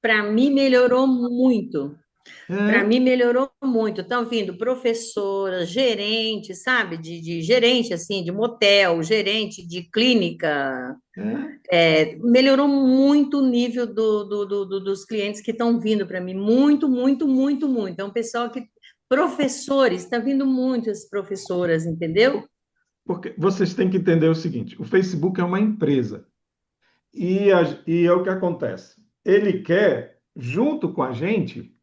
para mim melhorou muito. Para É, mim melhorou muito. Estão vindo professoras, gerente, sabe? De gerente assim, de motel, gerente de clínica. é. Melhorou muito o nível dos clientes que estão vindo para mim. Muito, muito, muito, muito. É um pessoal que. Professores, está vindo muitas professoras, entendeu? Porque vocês têm que entender o seguinte: o Facebook é uma empresa. E é o que acontece. Ele quer, junto com a gente,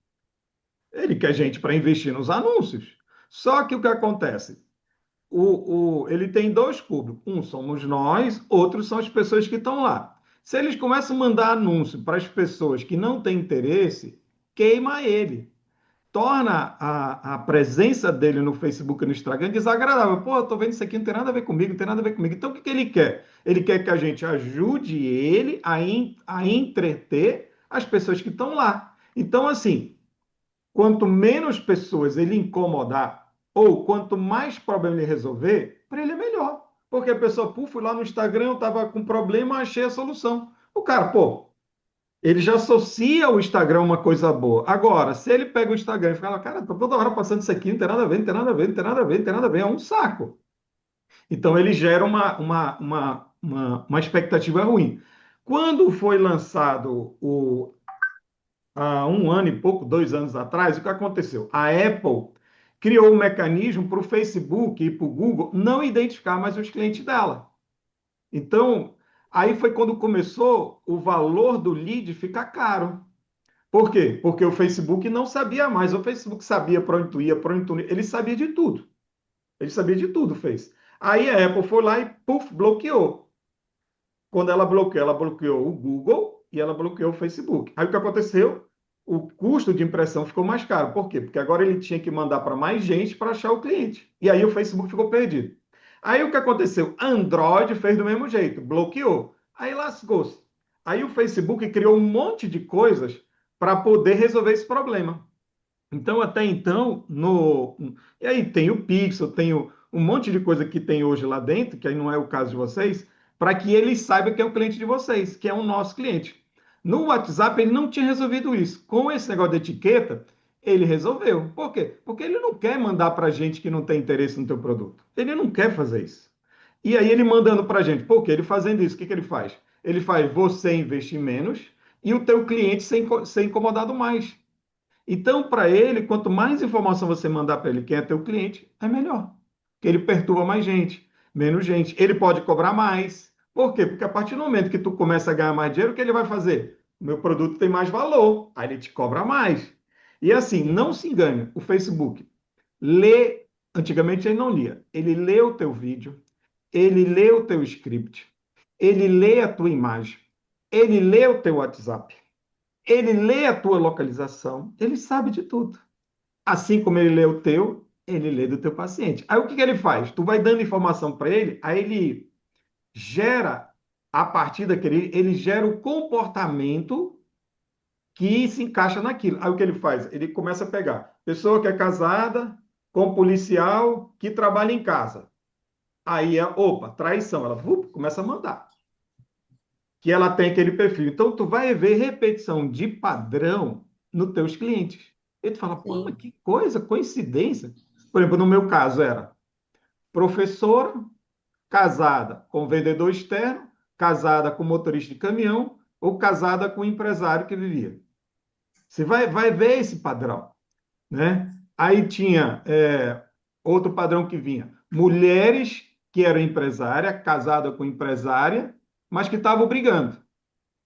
ele quer gente para investir nos anúncios. Só que o que acontece? Ele tem dois públicos. Um somos nós, outros são as pessoas que estão lá. Se eles começam a mandar anúncio para as pessoas que não têm interesse, queima ele. Torna a presença dele no Facebook e no Instagram desagradável. Pô, eu tô vendo isso aqui, não tem nada a ver comigo, não tem nada a ver comigo. Então, o que que ele quer? Ele quer que a gente ajude ele a entreter as pessoas que estão lá. Então, assim, quanto menos pessoas ele incomodar, ou quanto mais problema ele resolver, para ele é melhor. Porque a pessoa, pô, fui lá no Instagram, eu estava com problema, achei a solução. O cara, pô, ele já associa o Instagram a uma coisa boa. Agora, se ele pega o Instagram e fala, cara, tô toda hora passando isso aqui, não tem nada a ver, não tem nada a ver, não tem nada a ver, não tem nada a ver, é um saco. Então, ele gera uma expectativa ruim. Quando foi lançado há um ano e pouco, 2 anos atrás, o que aconteceu? A Apple criou um mecanismo para o Facebook e para o Google não identificar mais os clientes dela. Então, aí foi quando começou o valor do lead ficar caro. Por quê? Porque o Facebook não sabia mais. O Facebook sabia para onde tu ia, para onde tu ia. Ele sabia de tudo. Ele sabia de tudo, fez. Aí a Apple foi lá e, puf, bloqueou. Quando ela bloqueou o Google e ela bloqueou o Facebook. Aí o que aconteceu? O custo de impressão ficou mais caro. Por quê? Porque agora ele tinha que mandar para mais gente para achar o cliente. E aí o Facebook ficou perdido. Aí o que aconteceu? Android fez do mesmo jeito, bloqueou. Aí lascou-se. Aí o Facebook criou um monte de coisas para poder resolver esse problema. Então, até então, e aí tem o Pixel, tem um monte de coisa que tem hoje lá dentro, que aí não é o caso de vocês, para que ele saiba que é o cliente de vocês, que é o nosso cliente. No WhatsApp, ele não tinha resolvido isso. Com esse negócio de etiqueta, ele resolveu. Por quê? Porque ele não quer mandar para gente que não tem interesse no teu produto. Ele não quer fazer isso. E aí ele mandando para gente, por quê? Ele fazendo isso, o que que ele faz? Ele faz você investir menos e o teu cliente ser incomodado mais. Então, para ele, quanto mais informação você mandar para ele, quem é teu cliente, é melhor. Porque ele perturba mais gente, menos gente. Ele pode cobrar mais. Por quê? Porque a partir do momento que tu começa a ganhar mais dinheiro, o que ele vai fazer? O meu produto tem mais valor, aí ele te cobra mais. E assim, não se engane, o Facebook lê, antigamente ele não lia, ele lê o teu vídeo, ele lê o teu script, ele lê a tua imagem, ele lê o teu WhatsApp. Ele lê a tua localização, ele sabe de tudo. Assim como ele lê o teu, ele lê do teu paciente. Aí o que que ele faz? Tu vai dando informação para ele, aí ele gera, a partir daquele, ele gera o comportamento que se encaixa naquilo. Aí o que ele faz? Ele começa a pegar pessoa que é casada com policial que trabalha em casa. Aí, opa, traição. Ela começa a mandar. Que ela tem aquele perfil. Então, tu vai ver repetição de padrão nos teus clientes. E tu fala, pô, mas Sim. que coisa, coincidência. Por exemplo, no meu caso era professora, casada com vendedor externo, casada com motorista de caminhão ou casada com empresário que vivia. Você vai ver esse padrão, né? Aí tinha outro padrão que vinha. Mulheres que eram empresária, casada com empresária, mas que estavam brigando.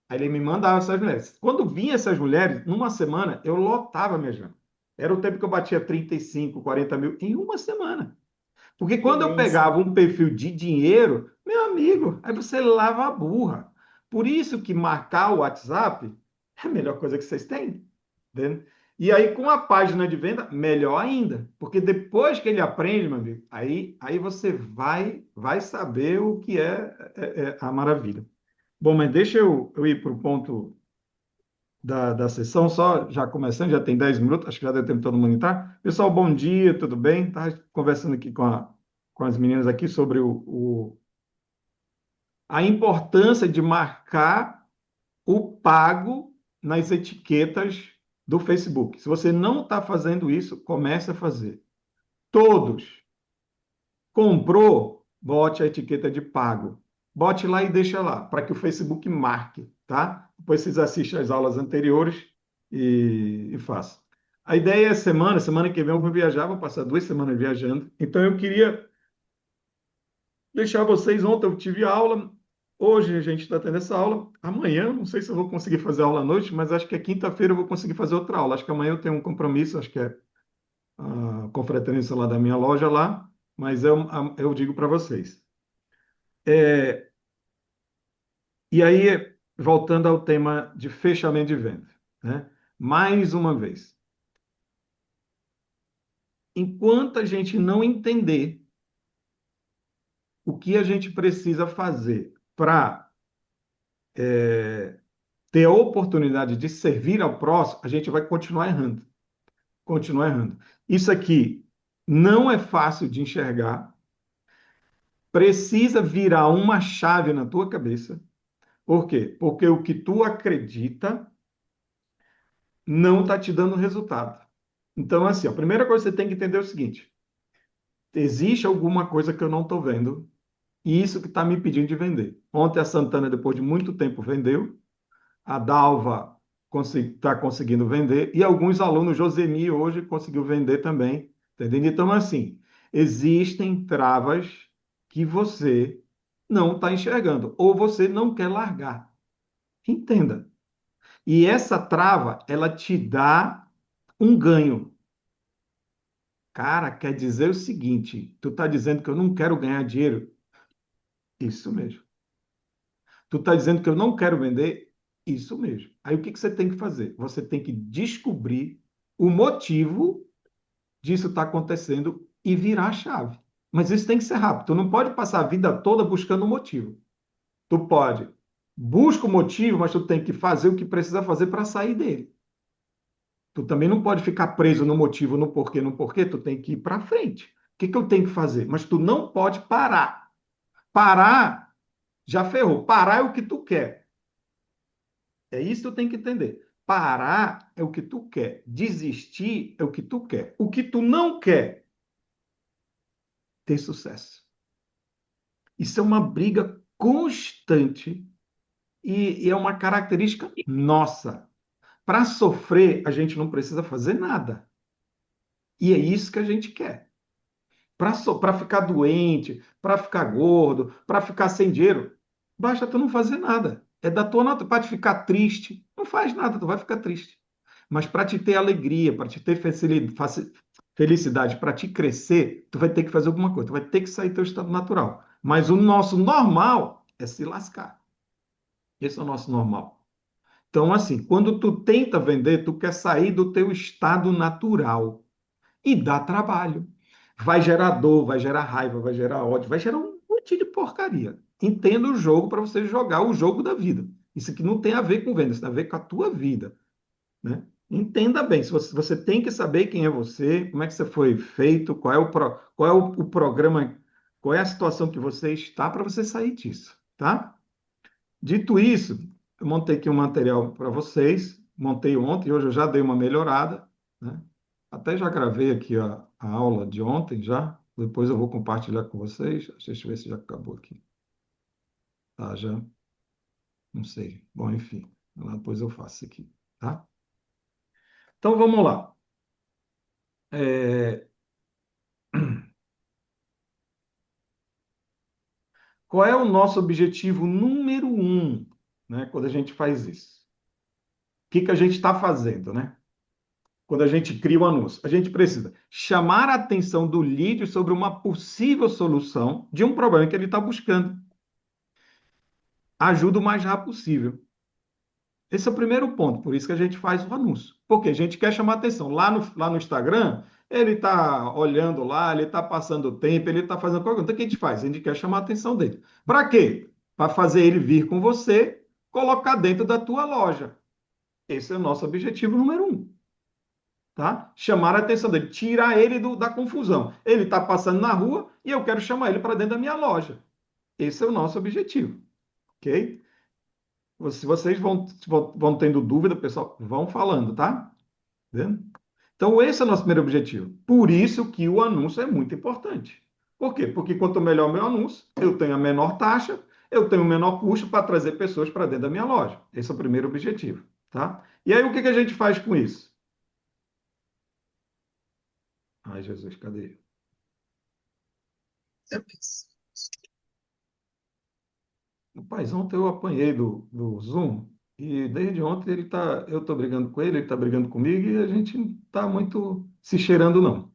Aí ele me mandava essas mulheres. Quando vinha essas mulheres, numa semana, eu lotava minha agenda. Era o tempo que eu batia 35, 40 mil em uma semana. Porque Que quando eu benção. pegava um perfil de dinheiro, meu amigo, aí você lava a burra. Por isso que marcar o WhatsApp é a melhor coisa que vocês têm. Entendeu? E aí, com a página de venda, melhor ainda. Porque depois que ele aprende, meu amigo, aí você vai saber o que é a maravilha. Bom, mas deixa eu ir para o ponto da sessão, só já começando, já tem 10 minutos, acho que já deu tempo de todo mundo entrar. Pessoal, bom dia, tudo bem? Estava conversando aqui com as meninas aqui sobre a importância de marcar o pago nas etiquetas do Facebook. Se você não está fazendo isso, comece a fazer. Todos. Comprou, bote a etiqueta de pago. Bote lá e deixa lá, para que o Facebook marque, tá? Depois vocês assistem as aulas anteriores e façam. A ideia é semana que vem eu vou viajar, vou passar 2 semanas viajando. Então eu queria deixar vocês. Ontem eu tive aula, hoje a gente está tendo essa aula. Amanhã, não sei se eu vou conseguir fazer aula à noite, mas acho que é quinta-feira eu vou conseguir fazer outra aula. Acho que amanhã eu tenho um compromisso, acho que é a confraternidade lá da minha loja lá, mas eu digo para vocês. É, e aí, voltando ao tema de fechamento de venda, né? Mais uma vez, enquanto a gente não entender o que a gente precisa fazer para ter a oportunidade de servir ao próximo, a gente vai continuar errando. Continuar errando. Isso aqui não é fácil de enxergar, precisa virar uma chave na tua cabeça. Por quê? Porque o que tu acredita não está te dando resultado. Então, assim, a primeira coisa que você tem que entender é o seguinte: existe alguma coisa que eu não estou vendo e isso que está me pedindo de vender. Ontem a Santana, depois de muito tempo, vendeu, a Dalva está conseguindo vender e alguns alunos, Josemi, hoje conseguiu vender também. Entendeu? Então, assim, existem travas que você não está enxergando ou você não quer largar. Entenda. E essa trava, ela te dá um ganho. Cara, quer dizer o seguinte, tu tá dizendo que eu não quero ganhar dinheiro? Isso mesmo. Tu tá dizendo que eu não quero vender? Isso mesmo. Aí o que que você tem que fazer? Você tem que descobrir o motivo disso estar acontecendo e virar a chave. Mas isso tem que ser rápido. Tu não pode passar a vida toda buscando um motivo. Tu pode. Busca o motivo, mas tu tem que fazer o que precisa fazer para sair dele. Tu também não pode ficar preso no motivo, no porquê, tu tem que ir para frente. O que que eu tenho que fazer? Mas tu não pode parar. Parar já ferrou. Parar é o que tu quer. É isso que tu tem que entender. Parar é o que tu quer. Desistir é o que tu quer. O que tu não quer, ter sucesso. Isso é uma briga constante e é uma característica nossa. Para sofrer, a gente não precisa fazer nada. E é isso que a gente quer. Para ficar doente, para ficar gordo, para ficar sem dinheiro, basta tu não fazer nada. É da tua natureza. Para te ficar triste, não faz nada, tu vai ficar triste. Mas para te ter alegria, para te ter felicidade, para te crescer, tu vai ter que fazer alguma coisa, tu vai ter que sair do teu estado natural. Mas o nosso normal é se lascar. Esse é o nosso normal. Então, assim, quando tu tenta vender, tu quer sair do teu estado natural. E dá trabalho. Vai gerar dor, vai gerar raiva, vai gerar ódio, vai gerar um monte de porcaria. Entenda o jogo para você jogar o jogo da vida. Isso aqui não tem a ver com venda, isso tem a ver com a tua vida, né? Entenda bem, se você tem que saber quem é você, como é que você foi feito, qual é o programa, qual é a situação que você está para você sair disso, tá? Dito isso, eu montei aqui um material para vocês, montei ontem, hoje eu já dei uma melhorada, né? Até já gravei aqui a aula de ontem já, depois eu vou compartilhar com vocês, deixa eu ver se já acabou aqui. Tá, já, não sei. Bom, enfim, lá depois eu faço isso aqui, tá? Então vamos lá. É, Qual é o nosso objetivo número um, né, quando a gente faz isso? O que que a gente está fazendo, né? Quando a gente cria o anúncio. A gente precisa chamar a atenção do lead sobre uma possível solução de um problema que ele está buscando. Ajuda o mais rápido possível. Esse é o primeiro ponto, por isso que a gente faz o anúncio. Porque a gente quer chamar atenção. Lá no Instagram, ele está olhando lá, ele está passando o tempo, ele está fazendo qualquer coisa. Então, o que a gente faz? A gente quer chamar a atenção dele. Para quê? Para fazer ele vir com você, colocar dentro da tua loja. Esse é o nosso objetivo número um. Tá? Chamar a atenção dele, tirar ele da confusão. Ele está passando na rua e eu quero chamar ele para dentro da minha loja. Esse é o nosso objetivo, ok? Se vocês vão tendo dúvida, pessoal, vão falando, tá? Entendendo? Então, esse é o nosso primeiro objetivo. Por isso que o anúncio é muito importante. Por quê? Porque quanto melhor o meu anúncio, eu tenho a menor taxa, eu tenho o menor custo para trazer pessoas para dentro da minha loja. Esse é o primeiro objetivo, tá? E aí, o que que a gente faz com isso? Ai, Jesus, cadê? Rapaz, ontem eu apanhei do Zoom e desde ontem eu estou brigando com ele está brigando comigo e a gente não está muito se cheirando, não.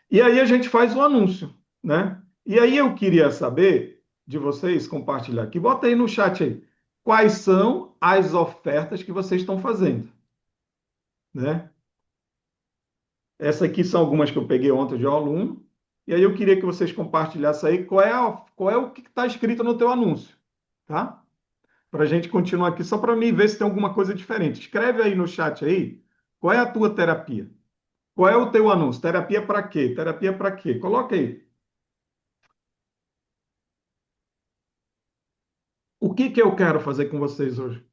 E aí a gente faz o anúncio, né? E aí eu queria saber de vocês, compartilhar aqui, bota aí no chat aí, quais são as ofertas que vocês estão fazendo, né? Essa aqui são algumas que eu peguei ontem de um aluno, e aí eu queria que vocês compartilhassem aí qual é o que está escrito no teu anúncio, tá? Para a gente continuar aqui, só para mim ver se tem alguma coisa diferente. Escreve aí no chat aí, qual é a tua terapia? Qual é o teu anúncio? Terapia para quê? Terapia para quê? Coloca aí. O que que eu quero fazer com vocês hoje?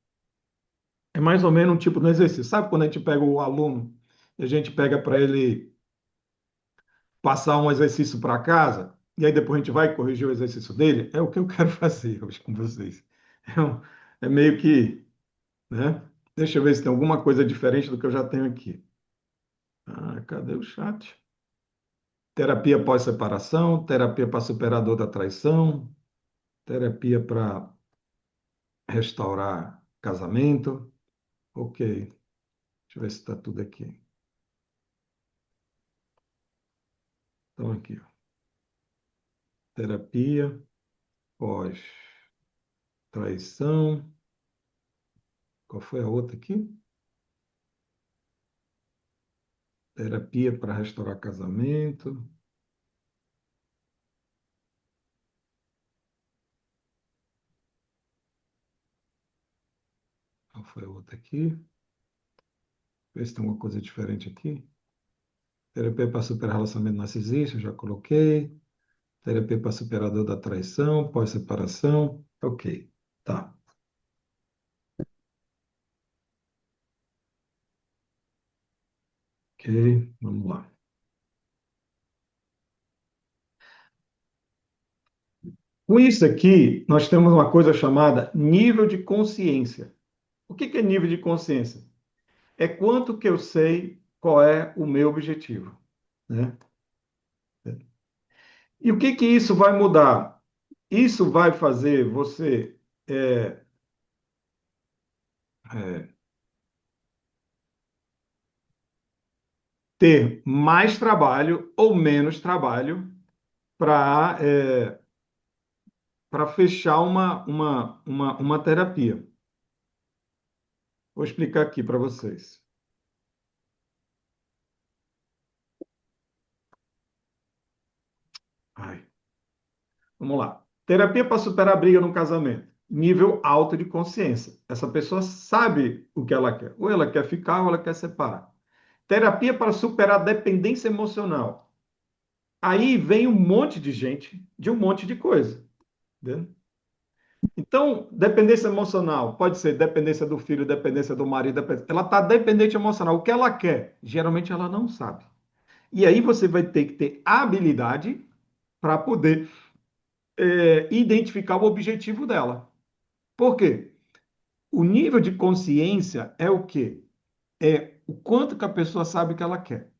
É mais ou menos um tipo de exercício. Sabe quando a gente pega o aluno e a gente pega para ele passar um exercício para casa e aí depois a gente vai corrigir o exercício dele? É o que eu quero fazer hoje com vocês. É meio que, né? Deixa eu ver se tem alguma coisa diferente do que eu já tenho aqui. Ah, cadê o chat? Terapia pós-separação, terapia para superar a dor da traição, terapia para restaurar casamento. Ok, deixa eu ver se está tudo aqui. Então, aqui, ó. Terapia pós-traição. Qual foi a outra aqui? Terapia para restaurar casamento. Qual foi a outra aqui? Ver se tem alguma coisa diferente aqui. Terapia para superar relacionamento narcisista, eu já coloquei. Terapia para superar a dor da traição, pós-separação. Ok, tá. Ok, vamos lá. Com isso aqui, nós temos uma coisa chamada nível de consciência. O que que é nível de consciência? É quanto que eu sei qual é o meu objetivo, né? E o que que isso vai mudar? Isso vai fazer você é, é, ter mais trabalho ou menos trabalho para para fechar uma terapia. Vou explicar aqui para vocês. Ai, vamos lá. Terapia para superar a briga no casamento. Nível alto de consciência. Essa pessoa sabe o que ela quer. Ou ela quer ficar ou ela quer separar. Terapia para superar a dependência emocional. Aí vem um monte de gente de um monte de coisa. Entendeu? Então, dependência emocional pode ser dependência do filho, dependência do marido. Ela está dependente emocional. O que ela quer? Geralmente ela não sabe. E aí você vai ter que ter habilidade para poder identificar o objetivo dela. Por quê? O nível de consciência é o quê? É o quanto que a pessoa sabe que ela quer.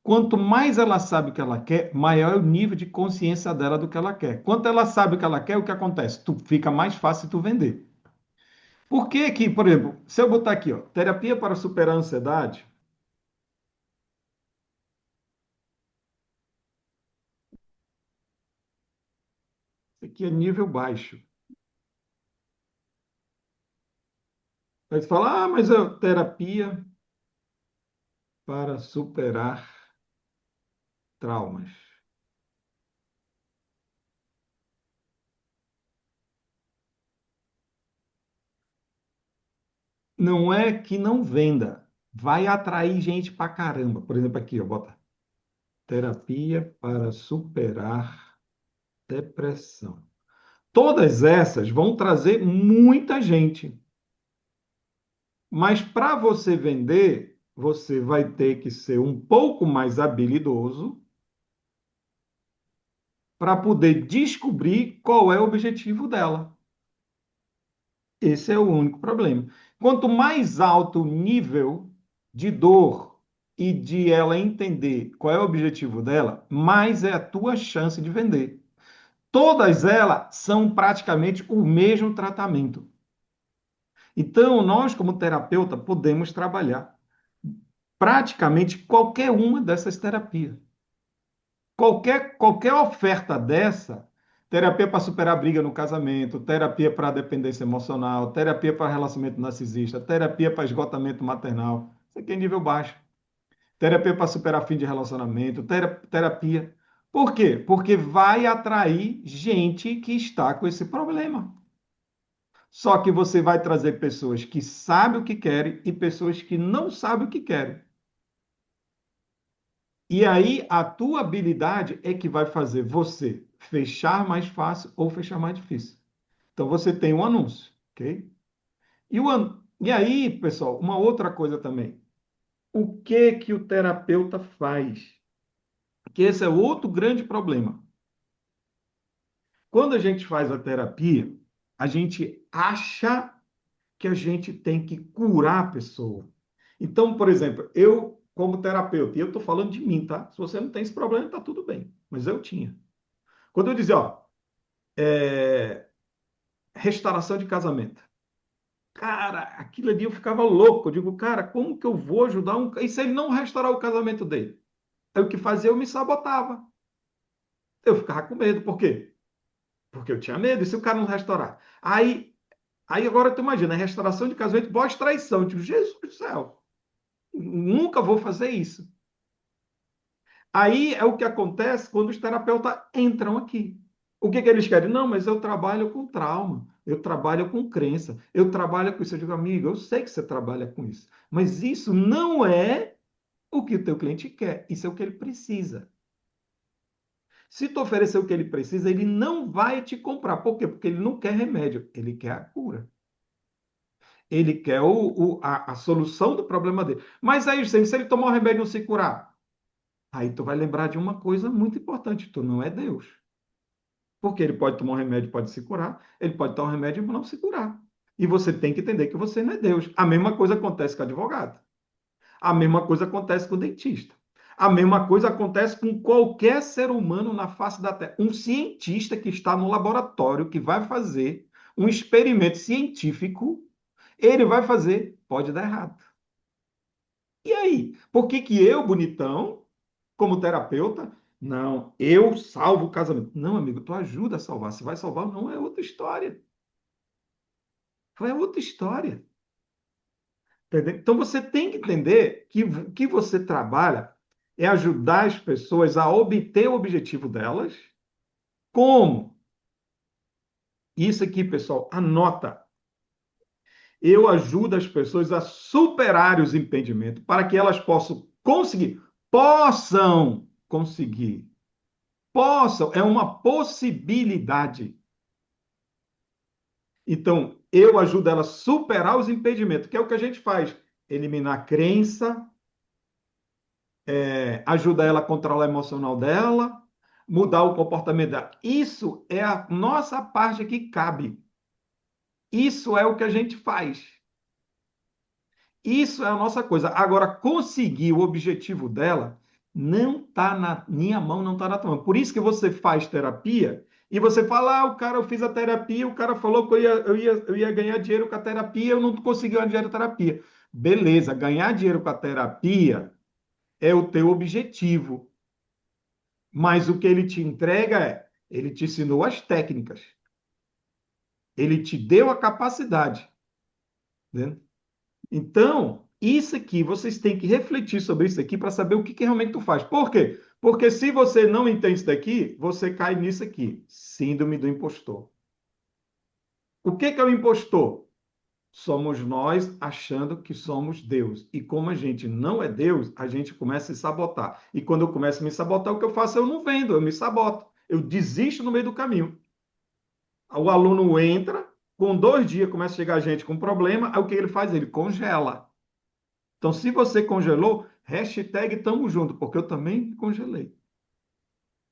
Quanto mais ela sabe o que ela quer, maior é o nível de consciência dela do que ela quer. Quanto ela sabe o que ela quer, o que acontece? Fica mais fácil tu vender. Por que que, por exemplo, se eu botar aqui, ó, terapia para superar a ansiedade, isso aqui é nível baixo. Aí você fala, ah, mas é terapia para superar traumas. Não é que não venda, vai atrair gente pra caramba. Por exemplo, aqui, ó, bota terapia para superar depressão. Todas essas vão trazer muita gente. Mas para você vender, você vai ter que ser um pouco mais habilidoso para poder descobrir qual é o objetivo dela. Esse é o único problema. Quanto mais alto o nível de dor e de ela entender qual é o objetivo dela, mais é a tua chance de vender. Todas elas são praticamente o mesmo tratamento. Então, nós, como terapeuta, podemos trabalhar praticamente qualquer uma dessas terapias. Qualquer oferta dessa, terapia para superar a briga no casamento, terapia para dependência emocional, terapia para relacionamento narcisista, terapia para esgotamento maternal, isso aqui é nível baixo. Terapia para superar fim de relacionamento, terapia. Por quê? Porque vai atrair gente que está com esse problema. Só que você vai trazer pessoas que sabem o que querem e pessoas que não sabem o que querem. E aí a tua habilidade é que vai fazer você fechar mais fácil ou fechar mais difícil. Então você tem um anúncio, ok? E aí, pessoal, uma outra coisa também. O que que o terapeuta faz? Que esse é outro grande problema. Quando a gente faz a terapia, a gente acha que a gente tem que curar a pessoa. Então, por exemplo, eu, como terapeuta, e eu estou falando de mim, tá? Se você não tem esse problema, está tudo bem. Mas eu tinha. Quando eu dizia, ó, restauração de casamento. Cara, aquilo ali eu ficava louco. Eu digo, cara, como que eu vou ajudar um. E se ele não restaurar o casamento dele? Aí o que fazia? Eu me sabotava. Eu ficava com medo. Por quê? Porque eu tinha medo. E se o cara não restaurar? Aí agora tu imagina, restauração de casamento pós-traição. Eu digo, Jesus do céu, nunca vou fazer isso. Aí é o que acontece quando os terapeutas entram aqui. O que que eles querem? Não, mas eu trabalho com trauma, eu trabalho com crença, eu trabalho com isso. Eu digo, amigo, eu sei que você trabalha com isso, mas isso não é o que o teu cliente quer, isso é o que ele precisa. Se tu oferecer o que ele precisa, ele não vai te comprar. Por quê? Porque ele não quer remédio, ele quer a cura. Ele quer a solução do problema dele. Mas aí, se ele tomar o remédio e não se curar, aí tu vai lembrar de uma coisa muito importante: tu não é Deus. Porque ele pode tomar um remédio e pode se curar, ele pode tomar um remédio e não se curar. E você tem que entender que você não é Deus. A mesma coisa acontece com o advogado. A mesma coisa acontece com o dentista. A mesma coisa acontece com qualquer ser humano na face da Terra. Um cientista que está no laboratório, que vai fazer um experimento científico, ele vai fazer, pode dar errado. E aí? Por que que eu, bonitão, como terapeuta, não, eu salvo o casamento? Não, amigo, tu ajuda a salvar. Se vai salvar ou não, é outra história. É outra história. Entendeu? Então você tem que entender que o que você trabalha é ajudar as pessoas a obter o objetivo delas. Como? Isso aqui, pessoal, anota. Eu ajudo as pessoas a superar os impedimentos para que elas possam conseguir. Possam, é uma possibilidade. Então, eu ajudo ela a superar os impedimentos, que é o que a gente faz. Eliminar a crença, ajuda ela a controlar o emocional dela, mudar o comportamento dela. Isso é a nossa parte que cabe. Isso é o que a gente faz. Isso é a nossa coisa. Agora, conseguir o objetivo dela não está na minha mão, não está na tua mão. Por isso que você faz terapia e você fala, o cara, eu fiz a terapia, o cara falou que eu ia ganhar dinheiro com a terapia, eu não consegui ganhar dinheiro com a terapia. Beleza, ganhar dinheiro com a terapia é o teu objetivo. Mas o que ele te entrega ele te ensinou as técnicas. Ele te deu a capacidade. Né? Então, isso aqui, vocês têm que refletir sobre isso aqui para saber o que, que realmente tu faz. Por quê? Porque se você não entende isso daqui, você cai nisso aqui, síndrome do impostor. O que, que é o impostor? Somos nós achando que somos Deus. E como a gente não é Deus, a gente começa a se sabotar. E quando eu começo a me sabotar, o que eu faço? Eu não vendo, eu me saboto. Eu desisto no meio do caminho. O aluno entra, com 2 dias começa a chegar gente com problema, aí o que ele faz? Ele congela. Então, se você congelou, hashtag tamo junto, porque eu também congelei.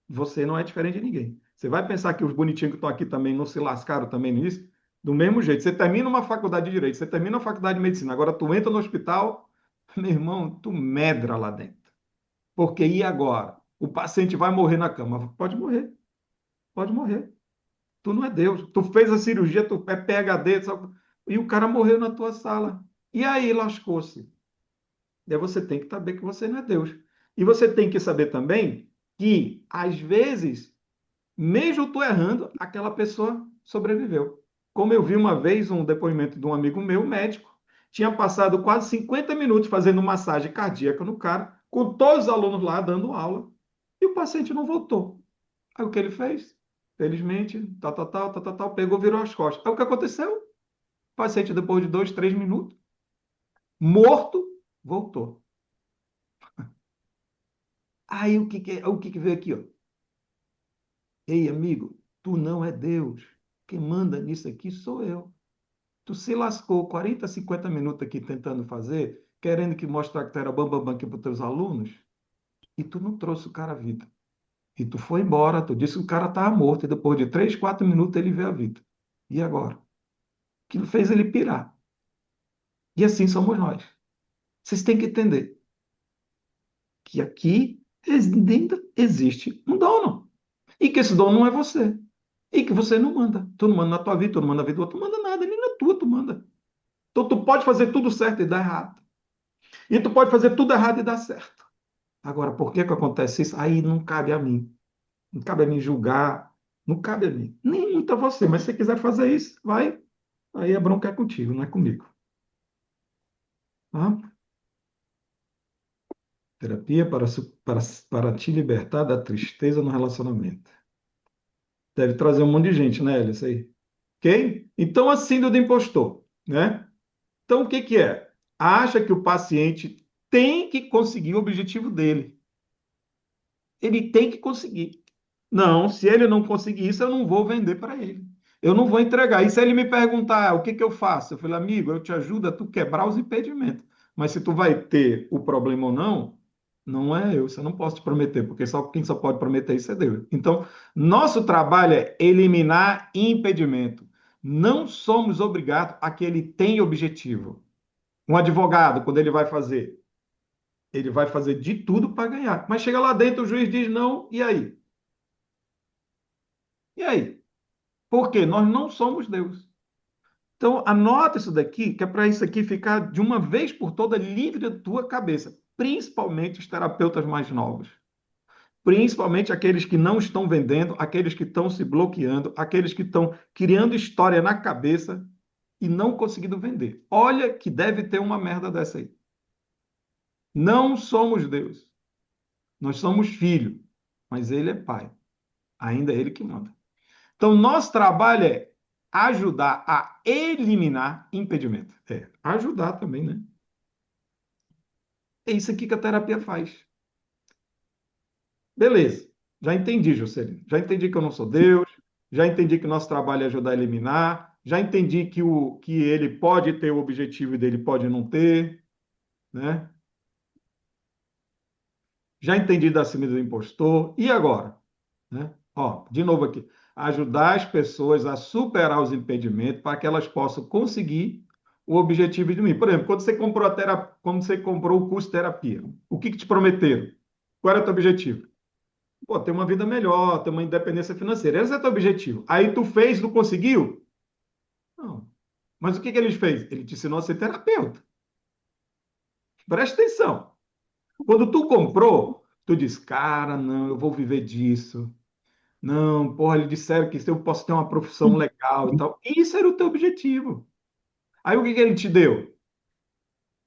Você não é diferente de ninguém. Você vai pensar que os bonitinhos que estão aqui também não se lascaram também nisso? Do mesmo jeito. Você termina uma faculdade de Direito, você termina uma faculdade de Medicina, agora tu entra no hospital, meu irmão, tu medra lá dentro. Porque e agora? O paciente vai morrer na cama. Pode morrer, pode morrer. Tu não é Deus. Tu fez a cirurgia, tu é PhD, e o cara morreu na tua sala. E aí lascou-se. E aí você tem que saber que você não é Deus. E você tem que saber também que, às vezes, mesmo tu errando, aquela pessoa sobreviveu. Como eu vi uma vez um depoimento de um amigo meu, médico, tinha passado quase 50 minutos fazendo massagem cardíaca no cara, com todos os alunos lá dando aula, e o paciente não voltou. Aí o que ele fez? Felizmente, tal, pegou, virou as costas. Aí o que aconteceu? O paciente, depois de 2, 3 minutos, morto, voltou. Aí o que veio aqui, ó? Ei, amigo, tu não é Deus. Quem manda nisso aqui sou eu. Tu se lascou 40, 50 minutos aqui tentando fazer, querendo que mostrar que tu era bambambam aqui para os teus alunos, e tu não trouxe o cara à vida. E tu foi embora, tu disse que o cara estava morto, e depois de 3, 4 minutos ele veio à vida. E agora? Aquilo fez ele pirar. E assim somos nós. Vocês têm que entender que aqui ainda existe um dono. E que esse dono não é você. E que você não manda. Tu não manda na tua vida, tu não manda na vida do outro, tu não manda nada, nem na tua tu manda. Então tu pode fazer tudo certo e dar errado. E tu pode fazer tudo errado e dar certo. Agora, por que que acontece isso? Aí não cabe a mim. Não cabe a mim julgar. Não cabe a mim. Nem muito a você. Mas se você quiser fazer isso, vai. Aí a bronca é contigo, não é comigo. Tá? Terapia para te libertar da tristeza no relacionamento. Deve trazer um monte de gente, né, Elia? Isso aí. Ok? Então, a síndrome do impostor, né? Então, o que que é? Acha que o paciente tem que conseguir o objetivo dele. Ele tem que conseguir. Não, se ele não conseguir isso, eu não vou vender para ele. Eu não vou entregar. E se ele me perguntar, o que que eu faço? Eu falei, amigo, eu te ajudo a tu quebrar os impedimentos. Mas se tu vai ter o problema ou não, não é eu. Isso eu não posso te prometer, porque só quem só pode prometer isso é Deus. Então, nosso trabalho é eliminar impedimento. Não somos obrigados a que ele tenha objetivo. Um advogado, quando ele vai fazer de tudo para ganhar. Mas chega lá dentro, o juiz diz não, e aí? E aí? Por quê? Nós não somos Deus. Então, anota isso daqui, que é para isso aqui ficar de uma vez por toda livre da tua cabeça, principalmente os terapeutas mais novos. Principalmente aqueles que não estão vendendo, aqueles que estão se bloqueando, aqueles que estão criando história na cabeça e não conseguindo vender. Olha que deve ter uma merda dessa aí. Não somos Deus. Nós somos filho, mas ele é pai. Ainda é ele que manda. Então, nosso trabalho é ajudar a eliminar impedimento. É, ajudar também, né? É isso aqui que a terapia faz. Beleza, já entendi, Juscelino. Já entendi que eu não sou Deus, já entendi que o nosso trabalho é ajudar a eliminar, já entendi que ele pode ter o objetivo dele, pode não ter, né? Já entendi da síndrome do impostor. E agora? Né? Ó, de novo aqui. Ajudar as pessoas a superar os impedimentos para que elas possam conseguir o objetivo de mim. Por exemplo, quando você comprou o curso de terapia, o que te prometeram? Qual era o teu objetivo? Pô, ter uma vida melhor, ter uma independência financeira. Esse é o teu objetivo. Aí tu fez, não conseguiu? Não. Mas o que que ele fez? Ele te ensinou a ser terapeuta. Presta atenção. Quando tu comprou, tu diz, cara, não, eu vou viver disso. Não, porra, eles disseram que eu posso ter uma profissão legal e tal. Isso era o teu objetivo. Aí o que que ele te deu?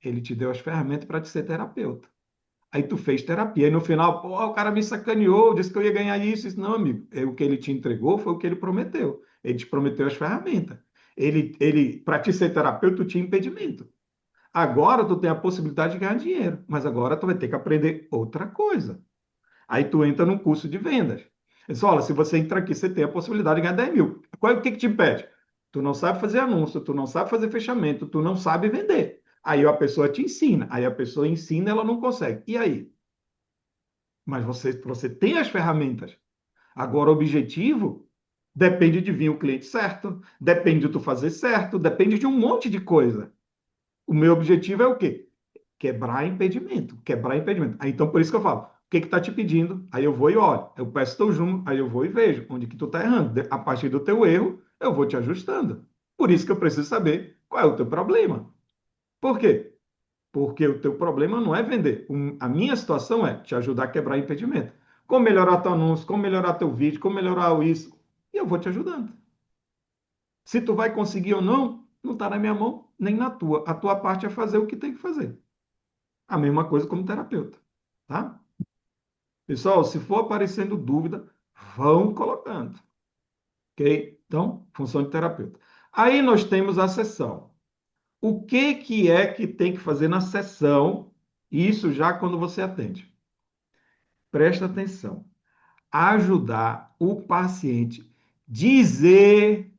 Ele te deu as ferramentas para te ser terapeuta. Aí tu fez terapia. Aí no final, pô, o cara me sacaneou, disse que eu ia ganhar isso. Isso não, amigo. O que ele te entregou foi o que ele prometeu. Ele te prometeu as ferramentas. Para te ser terapeuta, tu tinha impedimento. Agora tu tem a possibilidade de ganhar dinheiro, mas agora tu vai ter que aprender outra coisa. Aí tu entra num curso de vendas. Ele disse, olha, se você entrar aqui, você tem a possibilidade de ganhar 10 mil. O que que te impede? Tu não sabe fazer anúncio, tu não sabe fazer fechamento, tu não sabe vender. Aí a pessoa te ensina, aí a pessoa ensina, ela não consegue. E aí? Mas você tem as ferramentas. Agora, o objetivo depende de vir o cliente certo, depende de tu fazer certo, depende de um monte de coisa. O meu objetivo é o quê? Quebrar impedimento, quebrar impedimento. Aí, então, por isso que eu falo, o que que tá te pedindo? Aí eu vou e olho, eu peço teu junto, aí eu vou e vejo onde que tu tá errando. A partir do teu erro, eu vou te ajustando. Por isso que eu preciso saber qual é o teu problema. Por quê? Porque o teu problema não é vender. A minha situação é te ajudar a quebrar impedimento. Como melhorar teu anúncio, como melhorar teu vídeo, como melhorar isso. E eu vou te ajudando. Se tu vai conseguir ou não, não está na minha mão, nem na tua. A tua parte é fazer o que tem que fazer. A mesma coisa como terapeuta, tá? Pessoal, se for aparecendo dúvida, vão colocando, ok? Então, função de terapeuta. Aí nós temos a sessão. O que que é que tem que fazer na sessão? Isso já quando você atende. Presta atenção. Ajudar o paciente dizer,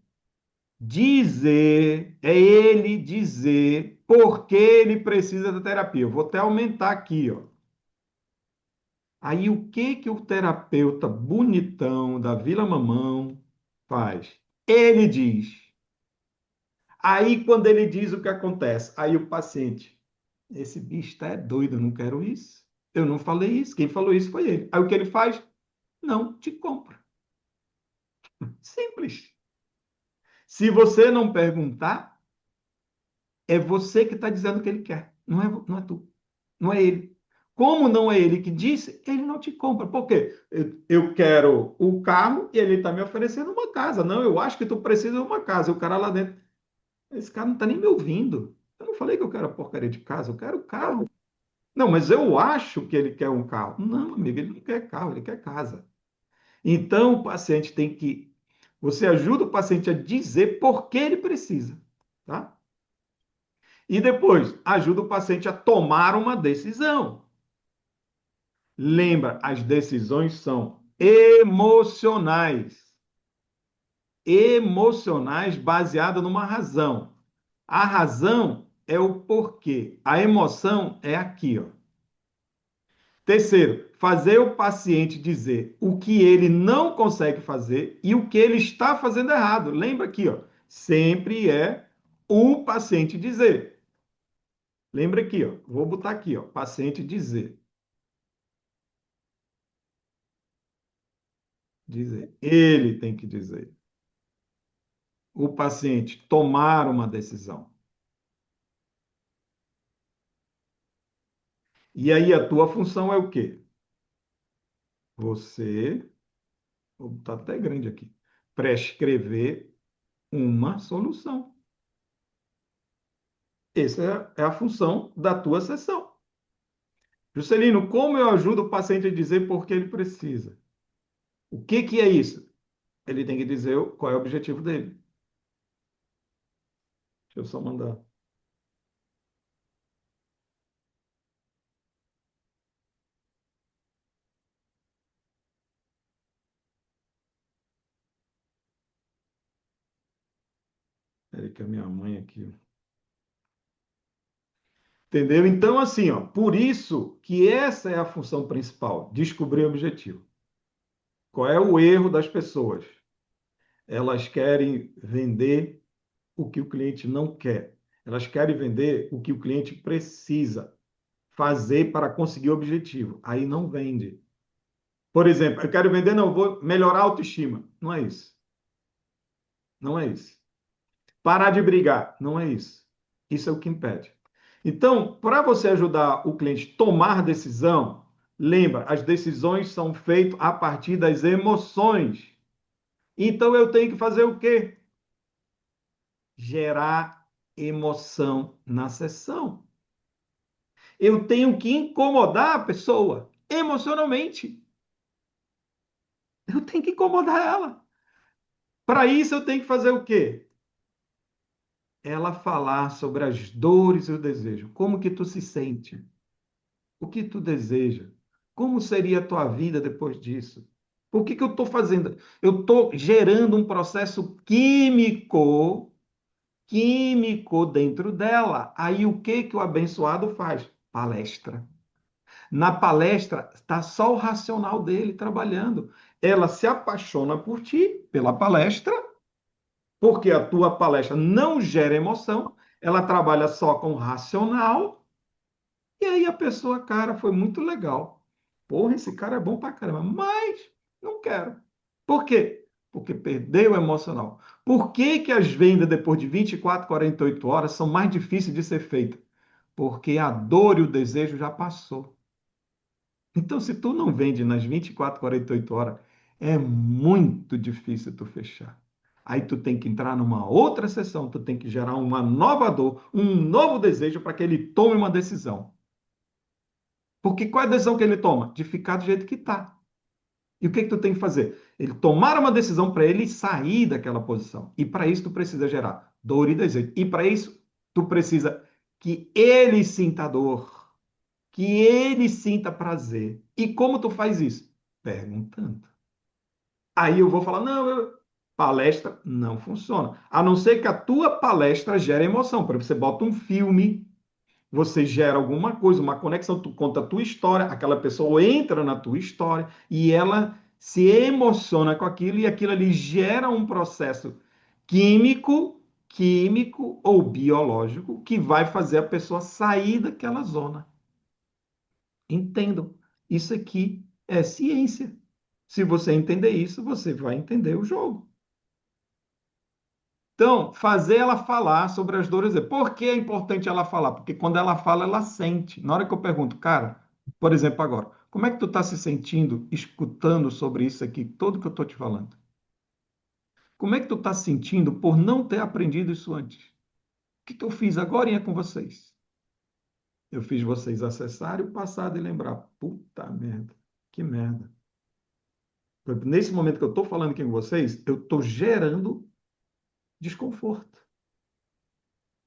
é ele dizer por que ele precisa da terapia. Eu vou até aumentar aqui, ó. Aí o que que o terapeuta bonitão da Vila Mamão faz? Ele diz. Aí quando ele diz o que acontece, aí o paciente, esse bicho está doido, eu não quero isso. Eu não falei isso, quem falou isso foi ele. Aí o que ele faz? Não te compra. Simples. Se você não perguntar, é você que está dizendo o que ele quer. Não é tu. Não é ele. Como não é ele que disse, ele não te compra. Por quê? Eu quero o carro e ele está me oferecendo uma casa. Não, eu acho que tu precisa de uma casa. E o cara lá dentro, esse cara não está nem me ouvindo. Eu não falei que eu quero a porcaria de casa, eu quero o carro. Não, mas eu acho que ele quer um carro. Não, amigo, ele não quer carro, ele quer casa. Então, o paciente tem que. Você ajuda o paciente a dizer por que ele precisa. Tá? E depois, ajuda o paciente a tomar uma decisão. Lembra, as decisões são emocionais. Emocionais baseadas numa razão. A razão é o porquê. A emoção é aqui, ó. Terceiro, fazer o paciente dizer o que ele não consegue fazer e o que ele está fazendo errado. Lembra aqui, ó. Sempre é o paciente dizer. Lembra aqui, ó. Vou botar aqui, ó. Paciente dizer. Dizer. Ele tem que dizer. O paciente tomar uma decisão. E aí a tua função é o quê? Você, vou botar até grande aqui, prescrever uma solução. Essa é a função da tua sessão. Juscelino, como eu ajudo o paciente a dizer por que ele precisa? O que que é isso? Ele tem que dizer qual é o objetivo dele. Deixa eu só mandar. Peraí que a minha mãe aqui. Entendeu? Então, assim, ó, por isso que essa é a função principal, descobrir o objetivo. Qual é o erro das pessoas? Elas querem vender o que o cliente não quer. Elas querem vender o que o cliente precisa fazer para conseguir o objetivo. Aí não vende. Por exemplo, eu quero vender, não, eu vou melhorar a autoestima. Não é isso. Não é isso. Parar de brigar. Não é isso. Isso é o que impede. Então, para você ajudar o cliente a tomar decisão, lembra, as decisões são feitas a partir das emoções. Então, eu tenho que fazer o quê? Gerar emoção na sessão. Eu tenho que incomodar a pessoa emocionalmente. Eu tenho que incomodar ela. Para isso, eu tenho que fazer o quê? Ela falar sobre as dores e o desejo. Como que tu se sente? O que tu deseja? Como seria a tua vida depois disso? Por que que eu estou fazendo? Eu estou gerando um processo químico dentro dela. Aí o que que o abençoado faz? Palestra. Na palestra está só o racional dele trabalhando. Ela se apaixona por ti, pela palestra, porque a tua palestra não gera emoção, ela trabalha só com o racional, e aí a pessoa, cara, foi muito legal. Porra, esse cara é bom pra caramba, mas não quero. Por quê? Porque perdeu o emocional. Por que que as vendas depois de 24, 48 horas são mais difíceis de ser feitas? Porque a dor e o desejo já passou. Então, se tu não vende nas 24, 48 horas, é muito difícil tu fechar. Aí tu tem que entrar numa outra sessão, tu tem que gerar uma nova dor, um novo desejo para que ele tome uma decisão. Porque qual é a decisão que ele toma? De ficar do jeito que está. E o que que tu tem que fazer? Ele tomar uma decisão para ele sair daquela posição. E para isso tu precisa gerar dor e desejo. E para isso tu precisa que ele sinta dor, que ele sinta prazer. E como tu faz isso? Perguntando. Aí eu vou falar, não, palestra não funciona. A não ser que a tua palestra gere emoção. Por exemplo, você bota um filme, você gera alguma coisa, uma conexão, tu conta a tua história, aquela pessoa entra na tua história e ela se emociona com aquilo e aquilo ali gera um processo químico ou biológico que vai fazer a pessoa sair daquela zona. Entendam, isso aqui é ciência. Se você entender isso, você vai entender o jogo. Então, fazer ela falar sobre as dores dela. Por que é importante ela falar? Porque quando ela fala, ela sente. Na hora que eu pergunto, cara, por exemplo, agora, como é que tu está se sentindo escutando sobre isso aqui, tudo que eu estou te falando? Como é que tu está se sentindo por não ter aprendido isso antes? O que que eu fiz agora com vocês? Eu fiz vocês acessarem o passado e lembrar, puta merda, que merda. Nesse momento que eu estou falando aqui com vocês, eu estou gerando desconforto.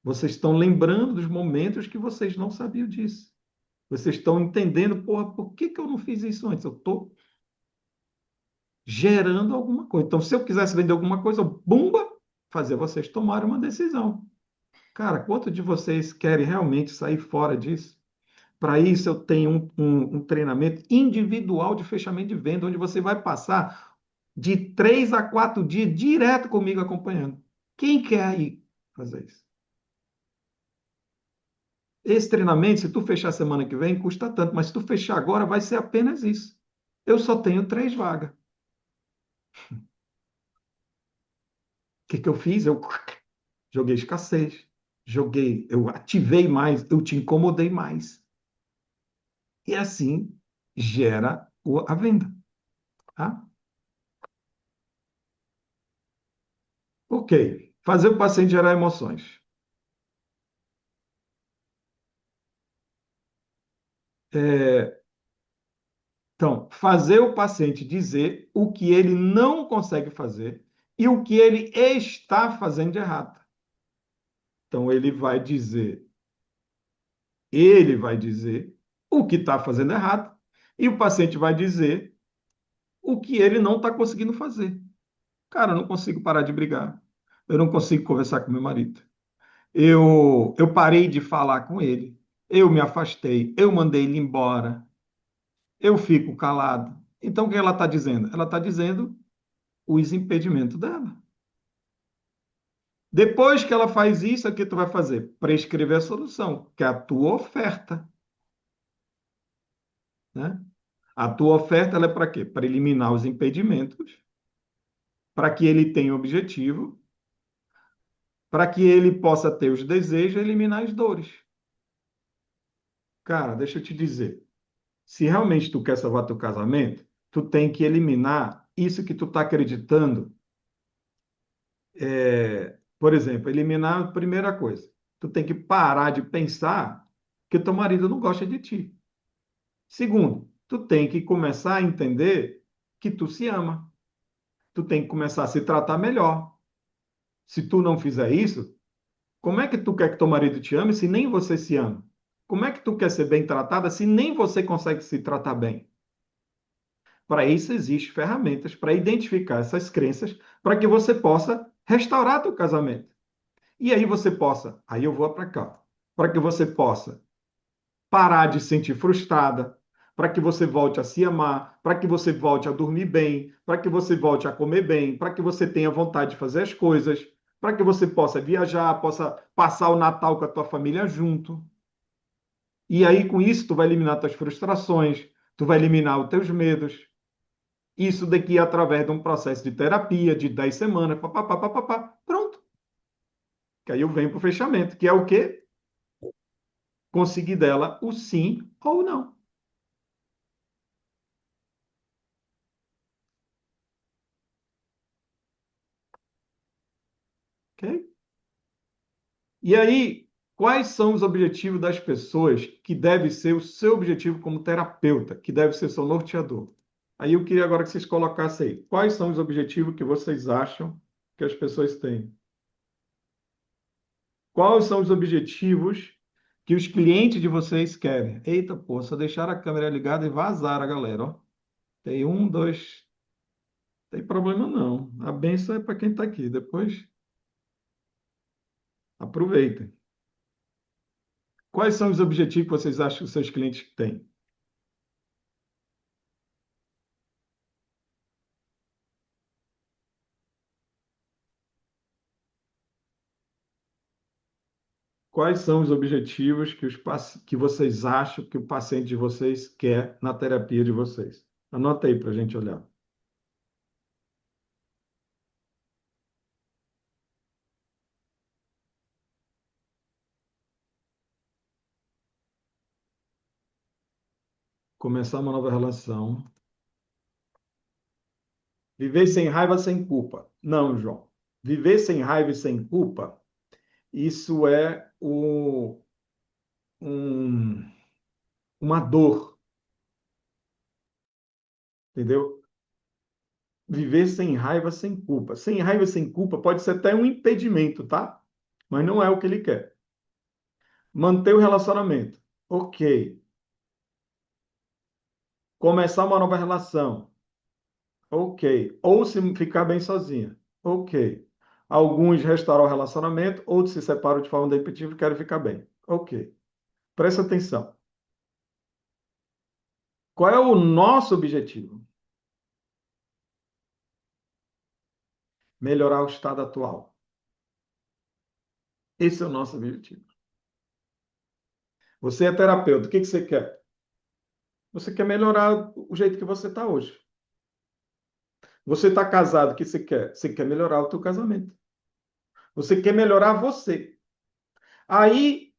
Vocês estão lembrando dos momentos que vocês não sabiam disso. Vocês estão entendendo, porra, por que que eu não fiz isso antes? Eu estou gerando alguma coisa. Então, se eu quisesse vender alguma coisa, bumba, fazer vocês tomarem uma decisão. Cara, quanto de vocês querem realmente sair fora disso? Para isso, eu tenho um treinamento individual de fechamento de venda, onde você vai passar de 3 a 4 dias direto comigo acompanhando. Quem quer ir fazer isso? Esse treinamento, se tu fechar semana que vem, custa tanto, mas se tu fechar agora, vai ser apenas isso. Eu só tenho 3 vagas. O que que eu fiz? Eu joguei escassez, eu ativei mais, eu te incomodei mais. E assim gera a venda. Tá? Ok. Fazer o paciente gerar emoções. É, então, fazer o paciente dizer o que ele não consegue fazer e o que ele está fazendo de errado. Então, ele vai dizer o que está fazendo errado e o paciente vai dizer o que ele não está conseguindo fazer. Cara, eu não consigo parar de brigar. Eu não consigo conversar com meu marido. Eu parei de falar com ele. Eu me afastei. Eu mandei ele embora. Eu fico calado. Então, o que ela está dizendo? Ela está dizendo os impedimentos dela. Depois que ela faz isso, o que tu vai fazer? Prescrever a solução, que é a tua oferta, né? A tua oferta ela é para quê? Para eliminar os impedimentos, para que ele tenha objetivo, para que ele possa ter os desejos e eliminar as dores. Cara, deixa eu te dizer, se realmente tu quer salvar teu casamento, tu tem que eliminar isso que tu está acreditando. Por exemplo, eliminar a primeira coisa. Tu tem que parar de pensar que teu marido não gosta de ti. Segundo, tu tem que começar a entender que tu se ama. Tu tem que começar a se tratar melhor. Se tu não fizer isso, como é que tu quer que teu marido te ame se nem você se ama? Como é que tu quer ser bem tratada se nem você consegue se tratar bem? Para isso existem ferramentas para identificar essas crenças, para que você possa restaurar teu casamento. E aí você possa, aí eu vou para cá, para que você possa parar de sentir frustrada, para que você volte a se amar, para que você volte a dormir bem, para que você volte a comer bem, para que você tenha vontade de fazer as coisas, para que você possa viajar, possa passar o Natal com a tua família junto. E aí, com isso, tu vai eliminar tuas frustrações, tu vai eliminar os teus medos. Isso daqui através de um processo de terapia de 10 semanas, papapá, papapá, pronto. Que aí eu venho para o fechamento, que é o quê? Conseguir dela o sim ou não. Ok? E aí, quais são os objetivos das pessoas que deve ser o seu objetivo como terapeuta, que deve ser seu norteador? Aí eu queria agora que vocês colocassem aí. Quais são os objetivos que vocês acham que as pessoas têm? Quais são os objetivos que os clientes de vocês querem? Eita, pô, só deixaram a câmera ligada e vazaram a galera, ó. Tem um, dois, tem problema não. A benção é para quem está aqui. Depois, aproveitem. Quais são os objetivos que vocês acham que os seus clientes têm? Quais são os objetivos que, que vocês acham que o paciente de vocês quer na terapia de vocês? Anota aí para a gente olhar. Começar uma nova relação. Viver sem raiva, sem culpa. Não, João. Viver sem raiva e sem culpa, isso é um, uma dor, entendeu? Viver sem raiva, sem culpa. Sem raiva, sem culpa pode ser até um impedimento, tá? Mas não é o que ele quer. Manter o relacionamento. Ok. Começar uma nova relação. Ok. Ou se ficar bem sozinha. Ok. Alguns restauram o relacionamento, outros se separam de forma definitiva e querem ficar bem. Ok. Presta atenção. Qual é o nosso objetivo? Melhorar o estado atual. Esse é o nosso objetivo. Você é terapeuta, o que que você quer? Você quer melhorar o jeito que você está hoje. Você está casado, o que você quer? Você quer melhorar o teu casamento. Você quer melhorar você. Aí,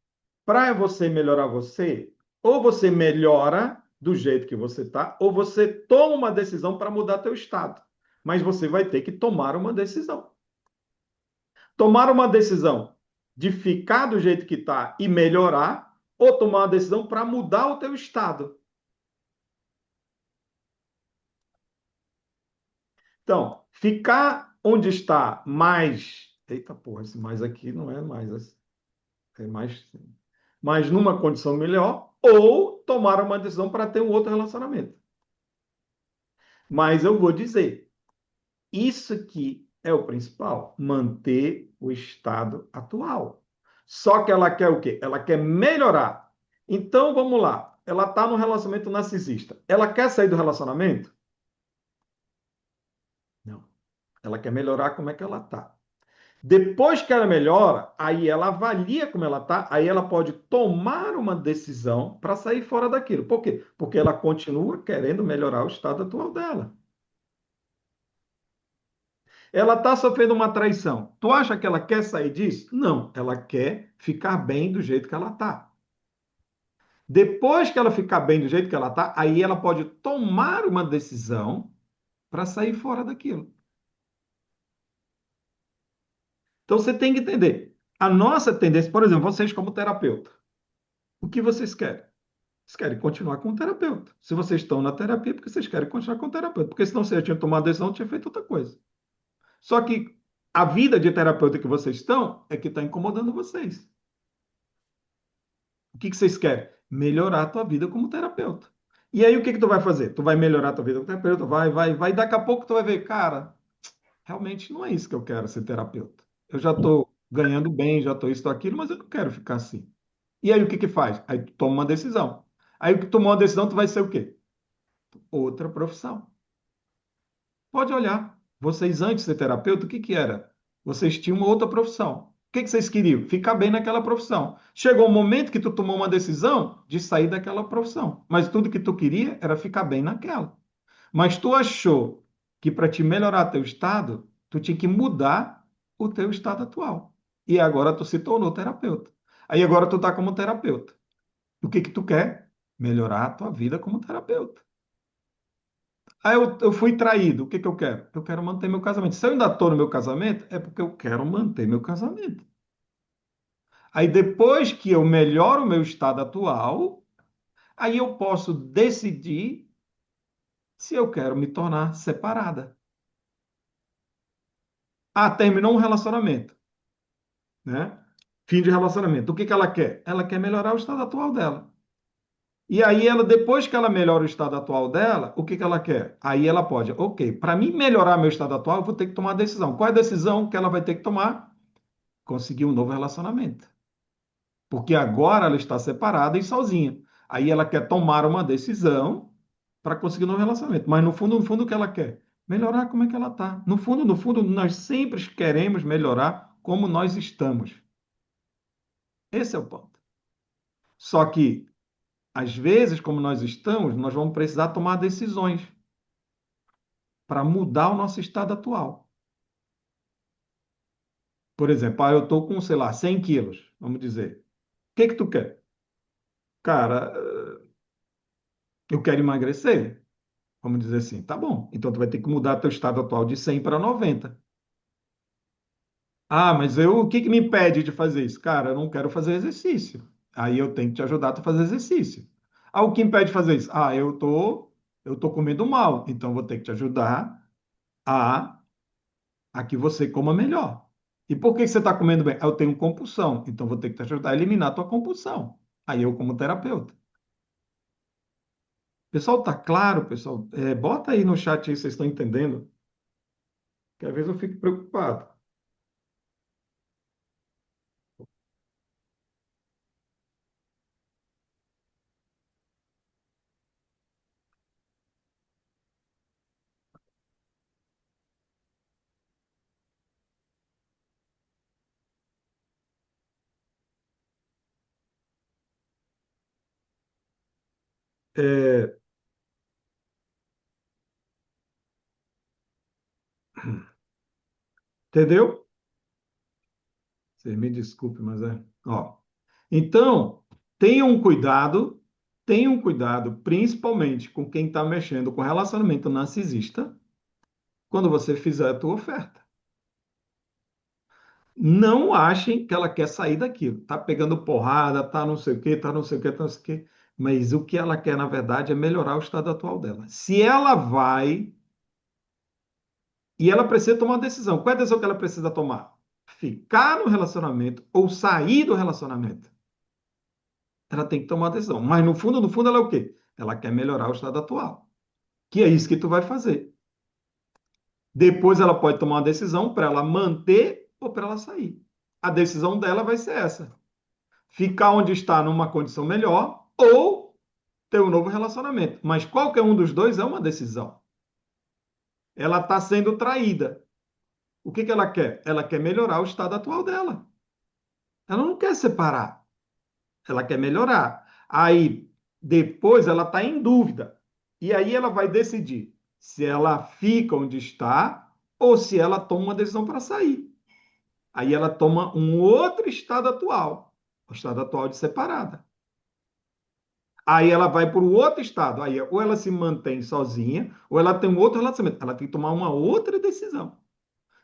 para você melhorar você, ou você melhora do jeito que você está, ou você toma uma decisão para mudar teu estado. Mas você vai ter que tomar uma decisão. Tomar uma decisão de ficar do jeito que está e melhorar, ou tomar uma decisão para mudar o teu estado. Então, ficar onde está mais. Eita porra, esse mais aqui não é mais. É mais. Mas numa condição melhor, ou tomar uma decisão para ter um outro relacionamento. Mas eu vou dizer, isso aqui é o principal, manter o estado atual. Só que ela quer o quê? Ela quer melhorar. Então, vamos lá. Ela está no relacionamento narcisista. Ela quer sair do relacionamento? Não. Ela quer melhorar como é que ela está. Depois que ela melhora, aí ela avalia como ela está, aí ela pode tomar uma decisão para sair fora daquilo. Por quê? Porque ela continua querendo melhorar o estado atual dela. Ela está sofrendo uma traição. Tu acha que ela quer sair disso? Não, ela quer ficar bem do jeito que ela está. Depois que ela ficar bem do jeito que ela está, aí ela pode tomar uma decisão para sair fora daquilo. Então você tem que entender. A nossa tendência, por exemplo, vocês como terapeuta, o que vocês querem? Vocês querem continuar com o terapeuta. Se vocês estão na terapia, porque vocês querem continuar com o terapeuta. Porque senão você já tinha tomado a decisão, tinha feito outra coisa. Só que a vida de terapeuta que vocês estão é que está incomodando vocês. O que que vocês querem? Melhorar a tua vida como terapeuta. E aí o que que tu vai fazer? Tu vai melhorar a tua vida com terapeuta, vai, daqui a pouco tu vai ver, cara, realmente não é isso que eu quero ser terapeuta. Eu já estou ganhando bem, já estou isso, tô aquilo, mas eu não quero ficar assim. E aí o que que faz? Aí tu toma uma decisão. Aí o que tomou uma decisão, tu vai ser o quê? Outra profissão. Pode olhar. Vocês, antes de ser terapeuta, o que que era? Vocês tinham uma outra profissão. O que que vocês queriam? Ficar bem naquela profissão. Chegou um momento que tu tomou uma decisão de sair daquela profissão. Mas tudo que tu queria era ficar bem naquela. Mas tu achou que para te melhorar teu estado, tu tinha que mudar o teu estado atual. E agora tu se tornou terapeuta. Aí agora tu tá como terapeuta. O que que tu quer? Melhorar a tua vida como terapeuta. Aí eu fui traído. O que que eu quero? Eu quero manter meu casamento. Se eu ainda estou no meu casamento, é porque eu quero manter meu casamento. Aí depois que eu melhoro o meu estado atual, aí eu posso decidir se eu quero me tornar separada. Ah, terminou um relacionamento, né? Fim de relacionamento. O que que ela quer? Ela quer melhorar o estado atual dela. E aí ela, depois que ela melhora o estado atual dela, o que que ela quer? Aí ela pode, ok, para mim melhorar meu estado atual, eu vou ter que tomar uma decisão. Qual é a decisão que ela vai ter que tomar? Conseguir um novo relacionamento. Porque agora ela está separada e sozinha. Aí ela quer tomar uma decisão para conseguir um novo relacionamento. Mas no fundo, o que ela quer? Melhorar como é que ela está. No fundo, nós sempre queremos melhorar como nós estamos. Esse é o ponto. Só que, às vezes, como nós estamos, nós vamos precisar tomar decisões para mudar o nosso estado atual. Por exemplo, eu estou com, sei lá, 100 quilos, vamos dizer. O que que tu quer? Cara, eu quero emagrecer. Vamos dizer assim, tá bom. Então tu vai ter que mudar teu estado atual de 100 para 90. Ah, mas o que que me impede de fazer isso? Cara, eu não quero fazer exercício. Aí eu tenho que te ajudar a fazer exercício. Ah, o que impede de fazer isso? Ah, eu tô comendo mal, então vou ter que te ajudar a, a que você coma melhor. E por que você está comendo bem? Ah, eu tenho compulsão, então vou ter que te ajudar a eliminar a tua compulsão. Aí eu como terapeuta. Pessoal, tá claro, pessoal? Bota aí no chat aí, vocês estão entendendo? Que às vezes eu fico preocupado. É, entendeu? Você me desculpe, mas é. Ó. Então, tenham cuidado, principalmente com quem está mexendo com relacionamento narcisista, quando você fizer a tua oferta. Não achem que ela quer sair daquilo. Tá pegando porrada, tá não sei o quê, tá não sei o quê, tá não sei o quê. Mas o que ela quer, na verdade, é melhorar o estado atual dela. Se ela vai e ela precisa tomar uma decisão, qual é a decisão que ela precisa tomar? Ficar no relacionamento ou sair do relacionamento? Ela tem que tomar uma decisão. Mas no fundo, ela é o quê? Ela quer melhorar o estado atual. Que é isso que tu vai fazer. Depois ela pode tomar uma decisão para ela manter ou para ela sair. A decisão dela vai ser essa: ficar onde está numa condição melhor ou ter um novo relacionamento. Mas qualquer um dos dois é uma decisão. Ela está sendo traída. O que que ela quer? Ela quer melhorar o estado atual dela. Ela não quer separar. Ela quer melhorar. Aí, depois, ela está em dúvida. E aí ela vai decidir se ela fica onde está ou se ela toma uma decisão para sair. Aí ela toma um outro estado atual, o estado atual de separada. Aí ela vai para o outro estado. Aí ou ela se mantém sozinha, ou ela tem um outro relacionamento. Ela tem que tomar uma outra decisão.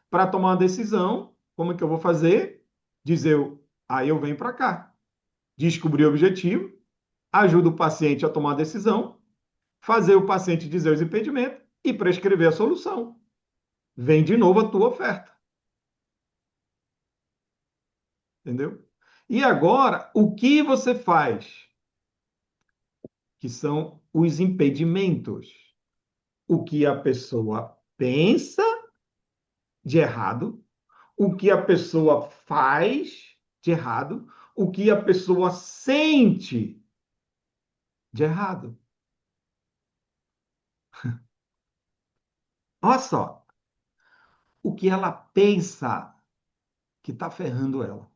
Para tomar uma decisão, como é que eu vou fazer? Dizer, aí eu venho para cá. Descobrir o objetivo, ajuda o paciente a tomar a decisão, fazer o paciente dizer os impedimentos e prescrever a solução. Vem de novo a tua oferta. Entendeu? E agora, o que você faz? que são os impedimentos. O que a pessoa pensa de errado, o que a pessoa faz de errado, o que a pessoa sente de errado. Olha só, o que ela pensa que está ferrando ela.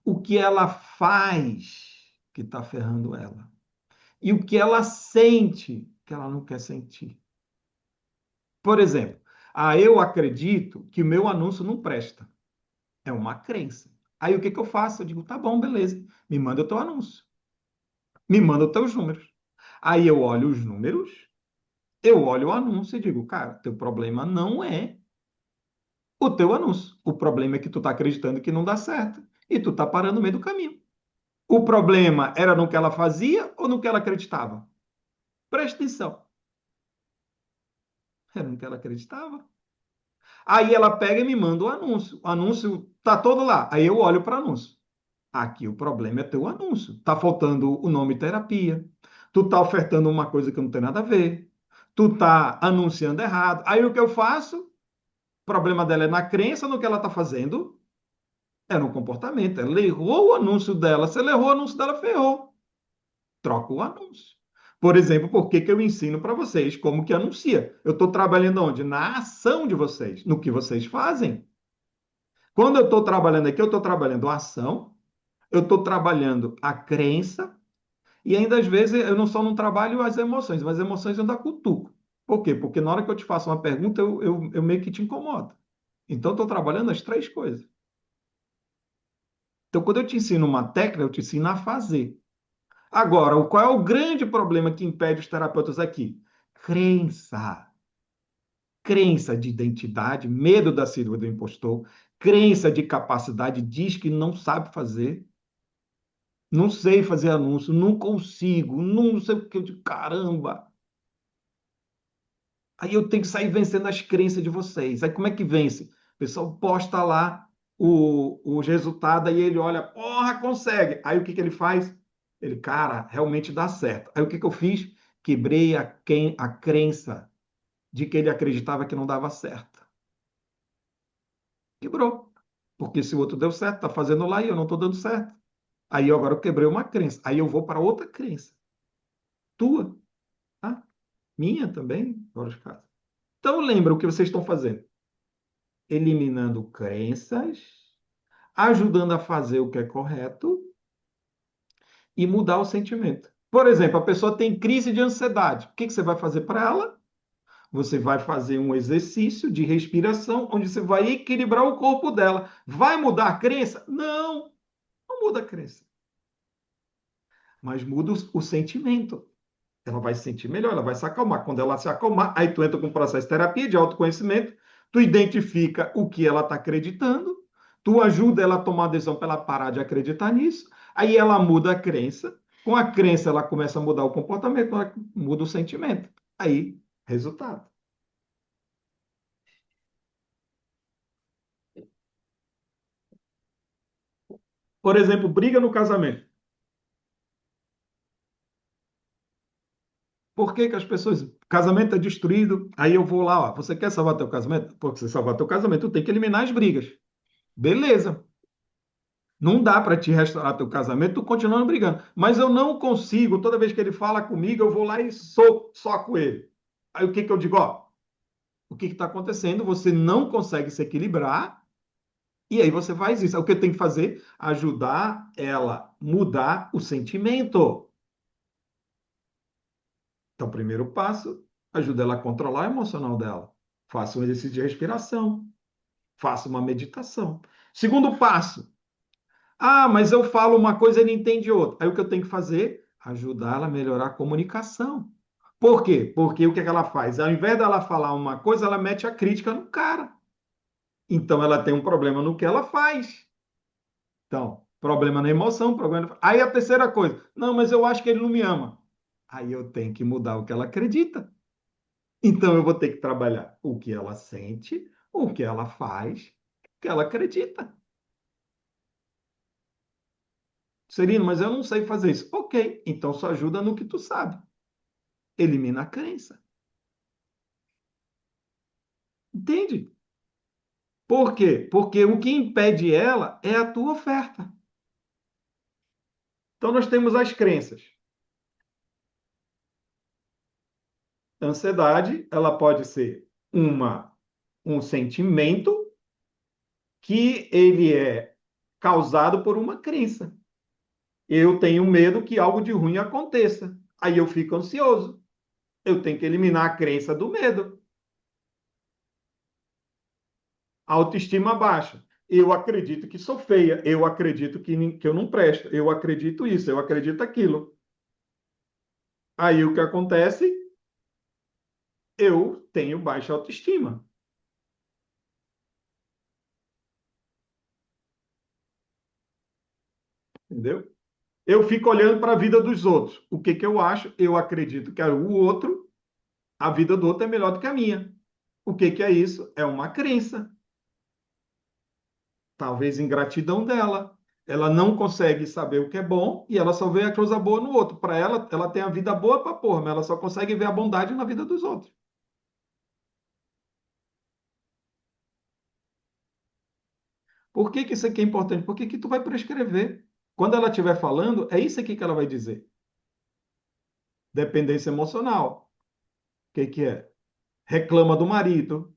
O que ela faz que está ferrando ela. E o que ela sente que ela não quer sentir. Por exemplo, eu acredito que o meu anúncio não presta. É uma crença. Aí o que que eu faço? Eu digo, tá bom, beleza. Me manda o teu anúncio. Me manda os teus números. Aí eu olho os números, eu olho o anúncio e digo, cara, teu problema não é o teu anúncio. O problema é que tu tá acreditando que não dá certo. E tu tá parando no meio do caminho. O problema era no que ela fazia ou no que ela acreditava? Presta atenção. Era no que ela acreditava. Aí ela pega e me manda o anúncio. O anúncio tá todo lá. Aí eu olho para o anúncio. Aqui o problema é teu anúncio. Tá faltando o nome terapia. Tu tá ofertando uma coisa que não tem nada a ver. Tu tá anunciando errado. Aí o que eu faço? O problema dela é na crença no que ela tá fazendo, é no comportamento. Ela errou o anúncio dela. Se ela errou o anúncio dela, ferrou. Troca o anúncio. Por exemplo, por que que eu ensino para vocês como que anuncia? Eu estou trabalhando onde? Na ação de vocês, no que vocês fazem. Quando eu estou trabalhando aqui, eu estou trabalhando a ação, eu estou trabalhando a crença, e ainda às vezes eu não só não trabalho as emoções, mas as emoções eu ainda cutuco. Por quê? Porque na hora que eu te faço uma pergunta, eu meio que te incomodo. Então, eu estou trabalhando as três coisas. Então, quando eu te ensino uma técnica, eu te ensino a fazer. Agora, qual é o grande problema que impede os terapeutas aqui? Crença. Crença de identidade, medo da síndrome do impostor, crença de capacidade, diz que não sabe fazer, não sei fazer anúncio, não consigo, não sei o que, eu digo, caramba. Aí eu tenho que sair vencendo as crenças de vocês. Aí como é que vence? O pessoal posta lá os resultados, aí ele olha, porra, consegue. Aí o que que ele faz? Ele, cara, realmente dá certo. Aí o que que eu fiz? Quebrei a crença de que ele acreditava que não dava certo. Quebrou. Porque se o outro deu certo, está fazendo lá e eu não estou dando certo. Aí agora eu quebrei uma crença. Aí eu vou para outra crença. Tua, tá? Minha também, em vários casos. Então lembra o que vocês estão fazendo. Eliminando crenças, ajudando a fazer o que é correto e mudar o sentimento. Por exemplo, a pessoa tem crise de ansiedade. O que que você vai fazer para ela? Você vai fazer um exercício de respiração, onde você vai equilibrar o corpo dela. Vai mudar a crença? Não, não muda a crença. Mas muda o sentimento. Ela vai se sentir melhor, ela vai se acalmar. Quando ela se acalmar, aí tu entra com o processo de terapia, de autoconhecimento, tu identifica o que ela está acreditando, tu ajuda ela a tomar a decisão para ela parar de acreditar nisso, aí ela muda a crença, com a crença ela começa a mudar o comportamento, ela muda o sentimento. Aí, resultado. Por exemplo, briga no casamento. Por que que as pessoas. Casamento é destruído, aí eu vou lá, ó, você quer salvar teu casamento? Porque você salvar teu casamento, tu tem que eliminar as brigas. Beleza. Não dá para te restaurar teu casamento, tu continuando brigando. Mas eu não consigo, toda vez que ele fala comigo, eu vou lá e soco ele. Aí o que que eu digo? Ó, o que está acontecendo? Você não consegue se equilibrar, e aí você faz isso. O que eu tenho que fazer? Ajudar ela mudar o sentimento. Então, primeiro passo, ajuda ela a controlar o emocional dela. Faça um exercício de respiração, faça uma meditação. Segundo passo, mas eu falo uma coisa e ele entende outra. Aí o que eu tenho que fazer? Ajudá-la a melhorar a comunicação. Por quê? Porque o que é que ela faz? Ao invés dela falar uma coisa, ela mete a crítica no cara. Então ela tem um problema no que ela faz. Então, problema na emoção, problema. Aí a terceira coisa, não, mas eu acho que ele não me ama. Aí eu tenho que mudar o que ela acredita. Então eu vou ter que trabalhar o que ela sente, o que ela faz, o que ela acredita. Serino, mas eu não sei fazer isso. Ok, então só ajuda no que tu sabe. Elimina a crença. Entende? Por quê? Porque o que impede ela é a tua oferta. Então nós temos as crenças. A ansiedade, ela pode ser um sentimento que ele é causado por uma crença. Eu tenho medo que algo de ruim aconteça. Aí eu fico ansioso. Eu tenho que eliminar a crença do medo. Autoestima baixa. Eu acredito que sou feia. Eu acredito que eu não presto. Eu acredito isso. Eu acredito aquilo. Aí o que acontece? Eu tenho baixa autoestima. Entendeu? Eu fico olhando para a vida dos outros. O que que eu acho? Eu acredito que o outro, a vida do outro é melhor do que a minha. O que que é isso? É uma crença. Talvez ingratidão dela. Ela não consegue saber o que é bom e ela só vê a coisa boa no outro. Para ela, ela tem a vida boa para porra, mas ela só consegue ver a bondade na vida dos outros. Por que que isso aqui é importante? Porque que tu vai prescrever. Quando ela estiver falando, é isso aqui que ela vai dizer. Dependência emocional. O que que é? Reclama do marido.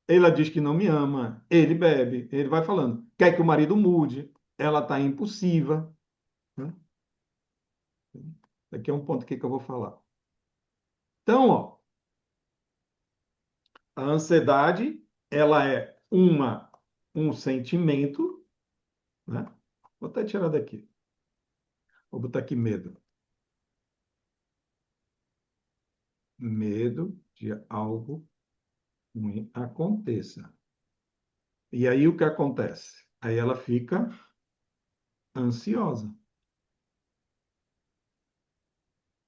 Ela diz que não me ama. Ele bebe. Ele vai falando. Quer que o marido mude. Ela está impulsiva. Né? Aqui é um ponto que eu vou falar. Então, ó, a ansiedade, ela é um sentimento, né? Vou até tirar daqui. Vou botar aqui medo. Medo de algo ruim aconteça. E aí o que acontece? Aí ela fica ansiosa.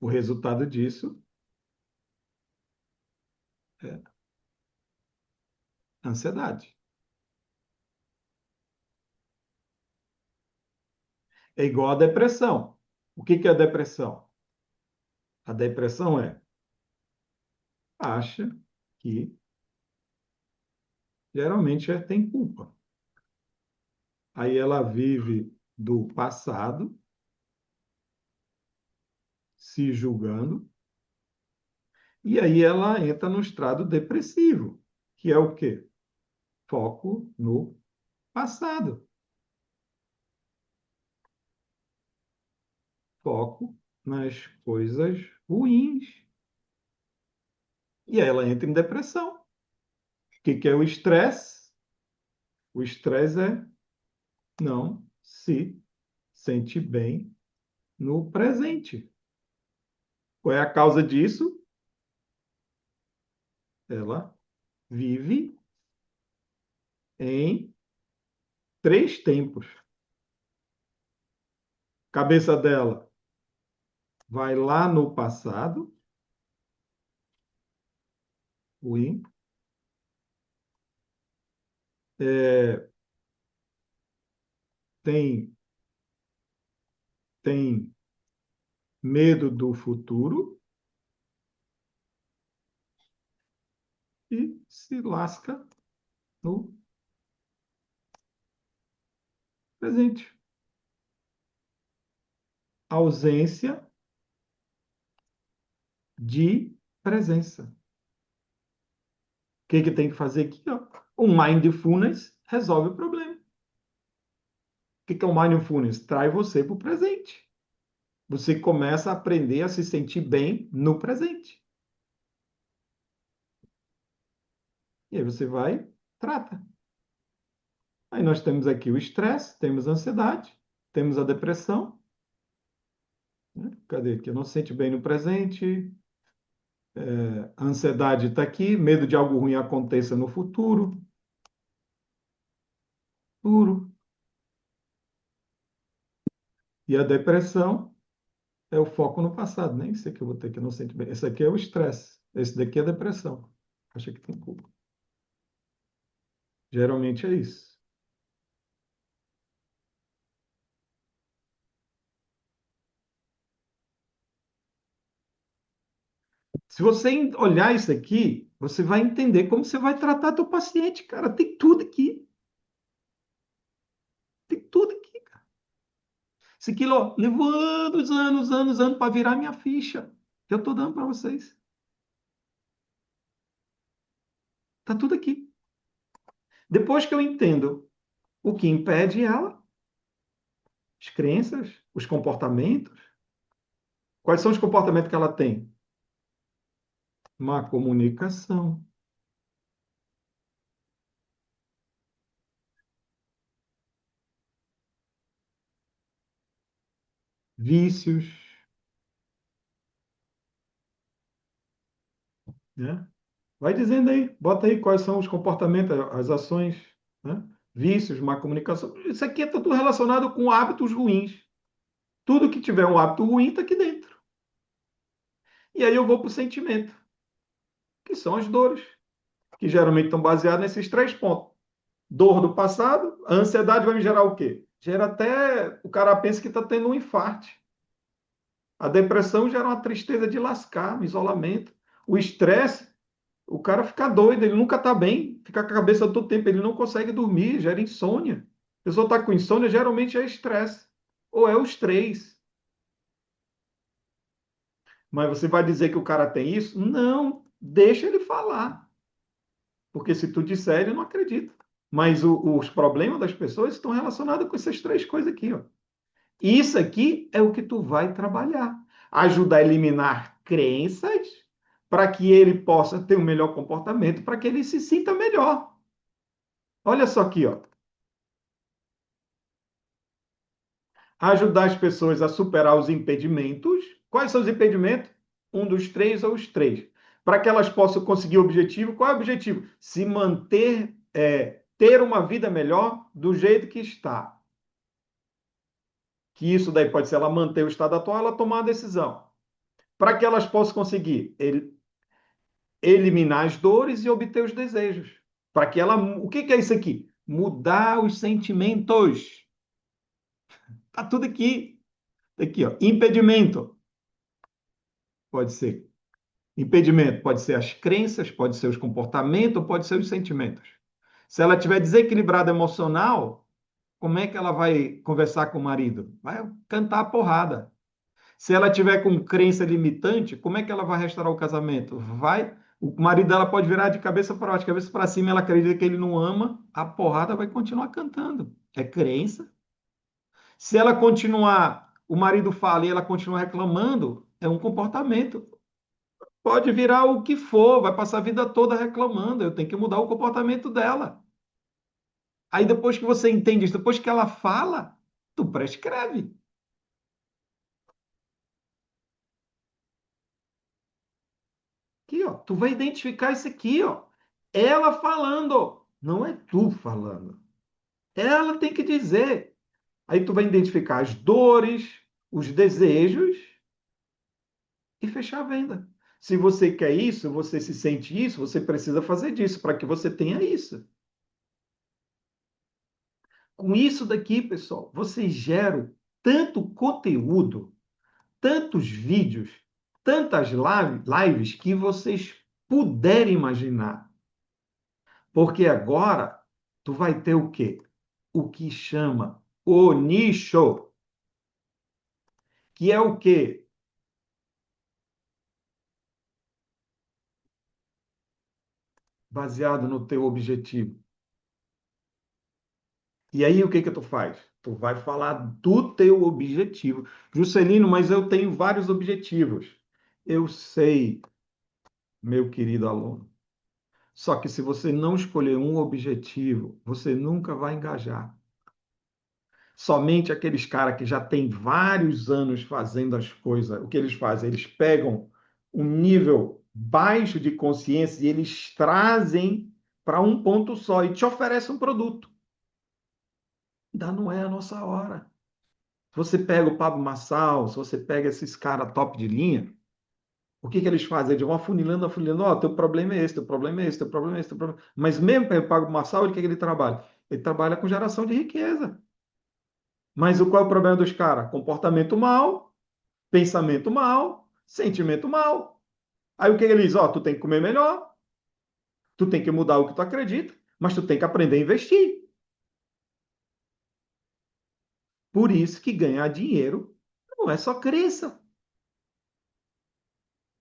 O resultado disso é ansiedade. É igual a depressão. O que que é a depressão? A depressão acha que geralmente tem culpa. Aí ela vive do passado, se julgando, e aí ela entra no estado depressivo, que é o quê? Foco no passado, foco nas coisas ruins. E aí ela entra em depressão. O que é o estresse? O estresse é não se sentir bem no presente. Qual é a causa disso? Ela vive em três tempos. Cabeça dela vai lá no passado, ruim, é, tem, tem medo do futuro e se lasca no presente. Ausência de presença. O que tem que fazer aqui? Ó? O mindfulness resolve o problema. O que é o mindfulness? Traz você para o presente. Você começa a aprender a se sentir bem no presente. E aí você vai, trata. Aí nós temos aqui o estresse, temos a ansiedade, temos a depressão. Né? Cadê aqui? Não se sente bem no presente. A ansiedade está aqui, medo de algo ruim aconteça no futuro. Futuro. E a depressão é o foco no passado. Nem sei que eu vou ter que não sente bem. Esse aqui é o estresse. Esse daqui é a depressão. Acha que tem culpa. Geralmente é isso. Se você olhar isso aqui, você vai entender como você vai tratar teu paciente, cara. Tem tudo aqui. Tem tudo aqui, cara. Isso aqui, ó, levou anos, anos, anos, anos para virar minha ficha. Que eu estou dando para vocês. Tá tudo aqui. Depois que eu entendo o que impede ela, as crenças, os comportamentos, quais são os comportamentos que ela tem? Má comunicação, vícios, né? Vai dizendo aí, bota aí quais são os comportamentos, as ações, né? Vícios, má comunicação. Isso aqui é tudo relacionado com hábitos ruins. Tudo que tiver um hábito ruim está aqui dentro. E aí eu vou para o sentimento, que são as dores, que geralmente estão baseadas nesses três pontos. Dor do passado, a ansiedade vai me gerar o quê? Gera até, o cara pensa que está tendo um infarto. A depressão gera uma tristeza de lascar, um isolamento. O estresse, o cara fica doido, ele nunca está bem, fica com a cabeça todo tempo, ele não consegue dormir, gera insônia. A pessoa está com insônia, geralmente é estresse, ou é os três. Mas você vai dizer que o cara tem isso? Não, deixa ele falar. Porque se tu disser, ele não acredita. Mas os problemas das pessoas estão relacionados com essas três coisas aqui, ó. E isso aqui é o que tu vai trabalhar. Ajudar a eliminar crenças para que ele possa ter um melhor comportamento, para que ele se sinta melhor. Olha só aqui, ó. Ajudar as pessoas a superar os impedimentos. Quais são os impedimentos? Um dos três ou os três. Para que elas possam conseguir o objetivo. Qual é o objetivo? Se manter, ter uma vida melhor do jeito que está. Que isso daí pode ser ela manter o estado atual, ela tomar a decisão. Para que elas possam conseguir eliminar as dores e obter os desejos. Para que ela. O que é isso aqui? Mudar os sentimentos. Está tudo aqui. Aqui, ó. Impedimento. Pode ser. Impedimento pode ser as crenças, pode ser os comportamentos, pode ser os sentimentos. Se ela estiver desequilibrada emocional, como é que ela vai conversar com o marido? Vai cantar a porrada. Se ela tiver com crença limitante, como é que ela vai restaurar o casamento? Vai, o marido dela pode virar de cabeça para baixo, cabeça para cima, ela acredita que ele não ama, a porrada vai continuar cantando. É crença. Se ela continuar, o marido fala e ela continua reclamando, é um comportamento. Pode virar o que for, vai passar a vida toda reclamando. Eu tenho que mudar o comportamento dela. Aí depois que você entende isso, depois que ela fala, tu prescreve. Aqui, ó, tu vai identificar isso aqui, ó. Ela falando, não é tu falando. Ela tem que dizer. Aí tu vai identificar as dores, os desejos e fechar a venda. Se você quer isso, você se sente isso, você precisa fazer disso para que você tenha isso. Com isso daqui, pessoal, vocês geram tanto conteúdo, tantos vídeos, tantas lives que vocês puderem imaginar. Porque agora tu vai ter o quê? O que chama o nicho, que é o quê? Baseado no teu objetivo. E aí o que que tu faz? Tu vai falar do teu objetivo. Juscelino, mas eu tenho vários objetivos. Eu sei, meu querido aluno. Só que se você não escolher um objetivo, você nunca vai engajar. Somente aqueles caras que já têm vários anos fazendo as coisas, o que eles fazem? Eles pegam um nível baixo de consciência e eles trazem para um ponto só e te oferecem um produto. Ainda não é a nossa hora. Se você pega o Pablo Marçal, se você pega esses caras top de linha, o que que eles fazem? Eles vão afunilando, afunilando. Ó, teu problema é esse, teu problema é esse, teu problema é esse, teu problema... Mas mesmo para o Pablo Marçal, o que que ele trabalha? Ele trabalha com geração de riqueza. Mas qual é o problema dos caras? Comportamento mal, pensamento mal, sentimento mal. Aí o que ele diz? Ó, tu tem que comer melhor, tu tem que mudar o que tu acredita, mas tu tem que aprender a investir. Por isso que ganhar dinheiro não é só crença.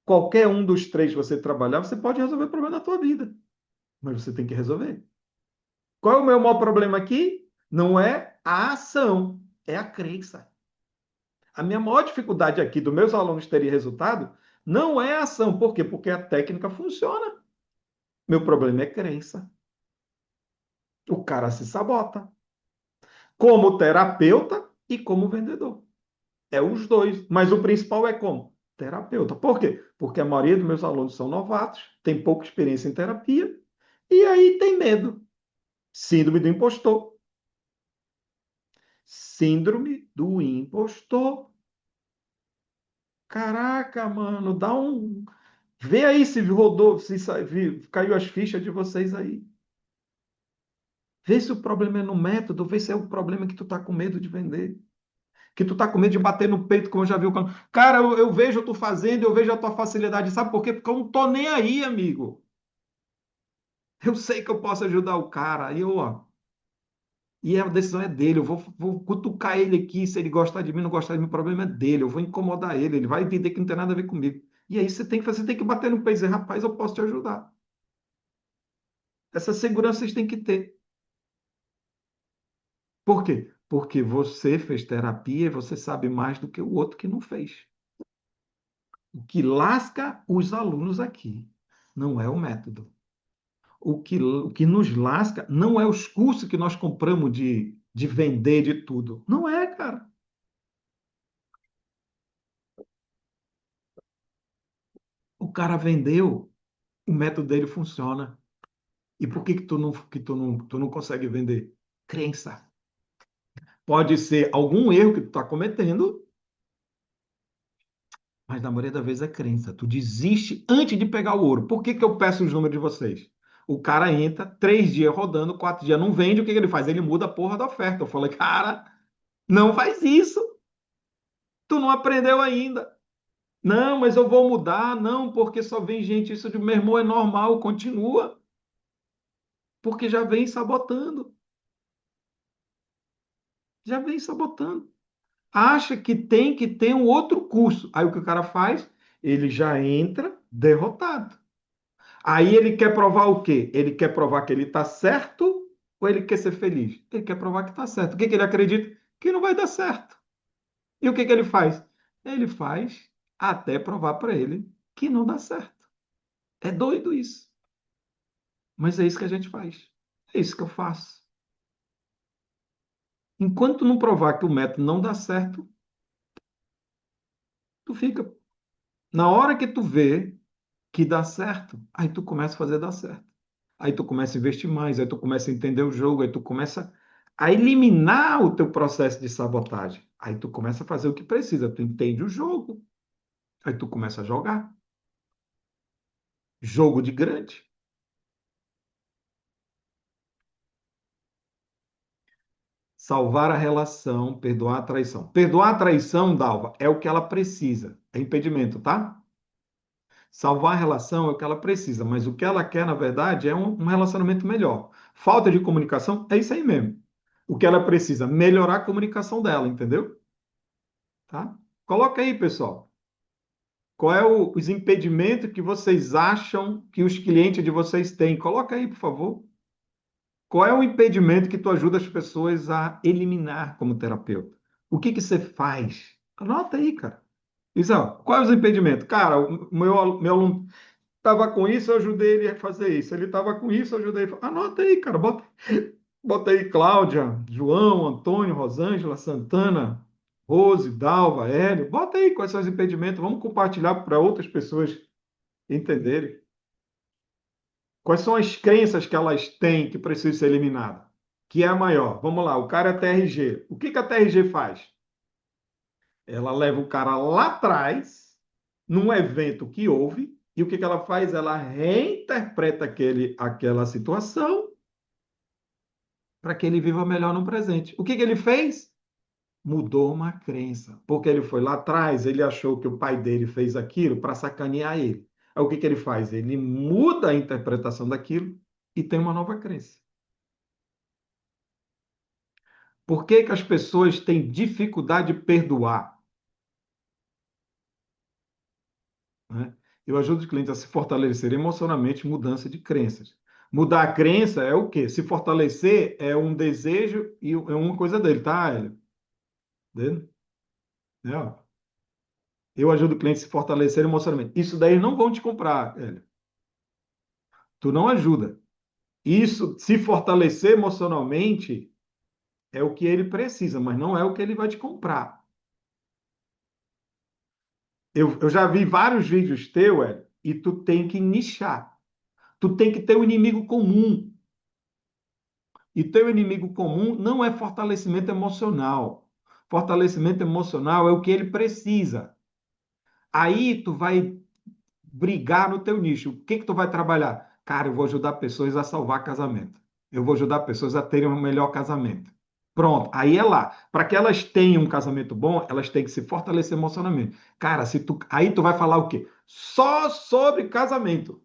Qualquer um dos três que você trabalhar, você pode resolver o problema da tua vida, mas você tem que resolver. Qual é o meu maior problema aqui? Não é a ação, é a crença. A minha maior dificuldade aqui dos meus alunos terem resultado não é a ação. Por quê? Porque a técnica funciona. Meu problema é crença. O cara se sabota. Como terapeuta e como vendedor. É os dois. Mas o principal é como? Terapeuta. Por quê? Porque a maioria dos meus alunos são novatos, tem pouca experiência em terapia, e aí tem medo. Síndrome do impostor. Síndrome do impostor. Caraca, mano, dá um. Vê aí se rodou, se caiu as fichas de vocês aí. Vê se o problema é no método, vê se é o problema que tu tá com medo de vender. Que tu tá com medo de bater no peito, como eu já vi o cara. Cara, eu vejo tu fazendo, eu vejo a tua facilidade. Sabe por quê? Porque eu não tô nem aí, amigo. Eu sei que eu posso ajudar o cara. E eu, ó. E a decisão é dele. Eu vou cutucar ele aqui. Se ele gostar de mim, não gostar de mim, o problema é dele. Eu vou incomodar ele. Ele vai entender que não tem nada a ver comigo. E aí você tem que fazer, você tem que bater no peito e dizer, rapaz, eu posso te ajudar. Essa segurança vocês têm que ter. Por quê? Porque você fez terapia e você sabe mais do que o outro que não fez. O que lasca os alunos aqui não é o método. O que nos lasca não é os cursos que nós compramos de vender de tudo. Não é, cara. O cara vendeu, o método dele funciona. E por que tu não consegue vender? Crença. Pode ser algum erro que tu está cometendo, mas na maioria das vezes é crença. Tu desiste antes de pegar o ouro. Por que eu peço os números de vocês? O cara entra, 3 dias rodando, 4 dias não vende, o que ele faz? Ele muda a porra da oferta. Eu falei, cara, não faz isso. Tu não aprendeu ainda. Não, mas eu vou mudar. Não, porque só vem gente. Isso de meu irmão é normal, continua. Porque já vem sabotando. Já vem sabotando. Acha que tem que ter um outro curso. Aí o que o cara faz? Ele já entra derrotado. Aí ele quer provar o quê? Ele quer provar que ele está certo ou ele quer ser feliz? Ele quer provar que está certo. O que, que ele acredita? Que não vai dar certo. E o que, que ele faz? Ele faz até provar para ele que não dá certo. É doido isso. Mas é isso que a gente faz. É isso que eu faço. Enquanto tu não provar que o método não dá certo, tu fica. Na hora que tu vê que dá certo, aí tu começa a fazer dar certo. Aí tu começa a investir mais, aí tu começa a entender o jogo, aí tu começa a eliminar o teu processo de sabotagem. Aí tu começa a fazer o que precisa, tu entende o jogo. Aí tu começa a jogar. Jogo de grande. Salvar a relação, perdoar a traição. Perdoar a traição, Dalva, é o que ela precisa. É impedimento, tá? Salvar a relação é o que ela precisa, mas o que ela quer, na verdade, é um relacionamento melhor. Falta de comunicação é isso aí mesmo. O que ela precisa, melhorar a comunicação dela, entendeu? Tá? Coloca aí, pessoal. Qual é os impedimentos que vocês acham que os clientes de vocês têm? Coloca aí, por favor. Qual é o impedimento que tu ajuda as pessoas a eliminar como terapeuta? O que que você faz? Anota aí, cara. Isa, quais os impedimentos? Cara, o meu aluno estava com isso, eu ajudei ele a fazer isso. Ele estava com isso, eu ajudei ele. Anota aí, cara. Bota aí Cláudia, João, Antônio, Rosângela, Santana, Rose, Dalva, Hélio. Bota aí quais são os impedimentos. Vamos compartilhar para outras pessoas entenderem. Quais são as crenças que elas têm que precisam ser eliminadas? Que é a maior. Vamos lá, o cara é TRG. O que que a TRG faz? Ela leva o cara lá atrás, num evento que houve, e o que que ela faz? Ela reinterpreta aquela situação para que ele viva melhor no presente. O que que ele fez? Mudou uma crença, porque ele foi lá atrás, ele achou que o pai dele fez aquilo para sacanear ele. Aí o que que ele faz? Ele muda a interpretação daquilo e tem uma nova crença. Por que que as pessoas têm dificuldade de perdoar? Né? Eu ajudo os clientes a se fortalecer emocionalmente, mudança de crenças. Mudar a crença é o quê? Se fortalecer é um desejo e é uma coisa dele, tá, Hélio? Entendeu? É, ó. Eu ajudo o cliente a se fortalecer emocionalmente. Isso daí não vão te comprar, Hélio. Tu não ajuda. Isso, se fortalecer emocionalmente, é o que ele precisa, mas não é o que ele vai te comprar. Eu já vi vários vídeos teu, Hélio, e tu tem que nichar. Tu tem que ter um inimigo comum. E teu inimigo comum não é fortalecimento emocional. Fortalecimento emocional é o que ele precisa. Aí tu vai brigar no teu nicho. O que que tu vai trabalhar? Cara, eu vou ajudar pessoas a salvar casamento. Eu vou ajudar pessoas a terem um melhor casamento. Pronto, aí é lá. Para que elas tenham um casamento bom, elas têm que se fortalecer emocionalmente. Cara, se tu, aí tu vai falar o quê? Só sobre casamento.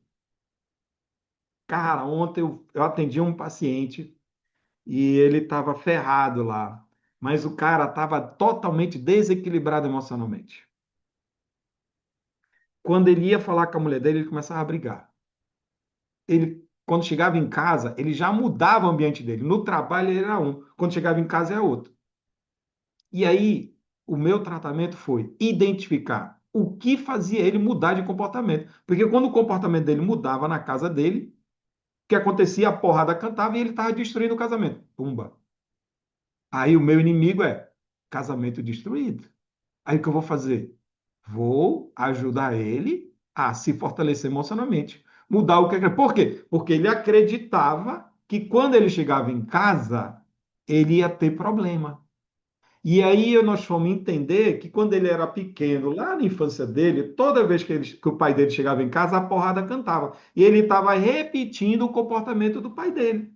Cara, ontem eu atendi um paciente e ele estava ferrado lá, mas o cara estava totalmente desequilibrado emocionalmente. Quando ele ia falar com a mulher dele, ele começava a brigar. Ele, quando chegava em casa, ele já mudava o ambiente dele. No trabalho ele era um, quando chegava em casa é outro. E aí, o meu tratamento foi identificar o que fazia ele mudar de comportamento. Porque quando o comportamento dele mudava na casa dele, o que acontecia? A porrada cantava e ele estava destruindo o casamento. Pumba. Aí o meu inimigo é casamento destruído. Aí o que eu vou fazer? Vou ajudar ele a se fortalecer emocionalmente. Mudar o que é. Por quê? Porque ele acreditava que quando ele chegava em casa, ele ia ter problema. E aí nós fomos entender que quando ele era pequeno, lá na infância dele, toda vez que o pai dele chegava em casa, a porrada cantava. E ele estava repetindo o comportamento do pai dele.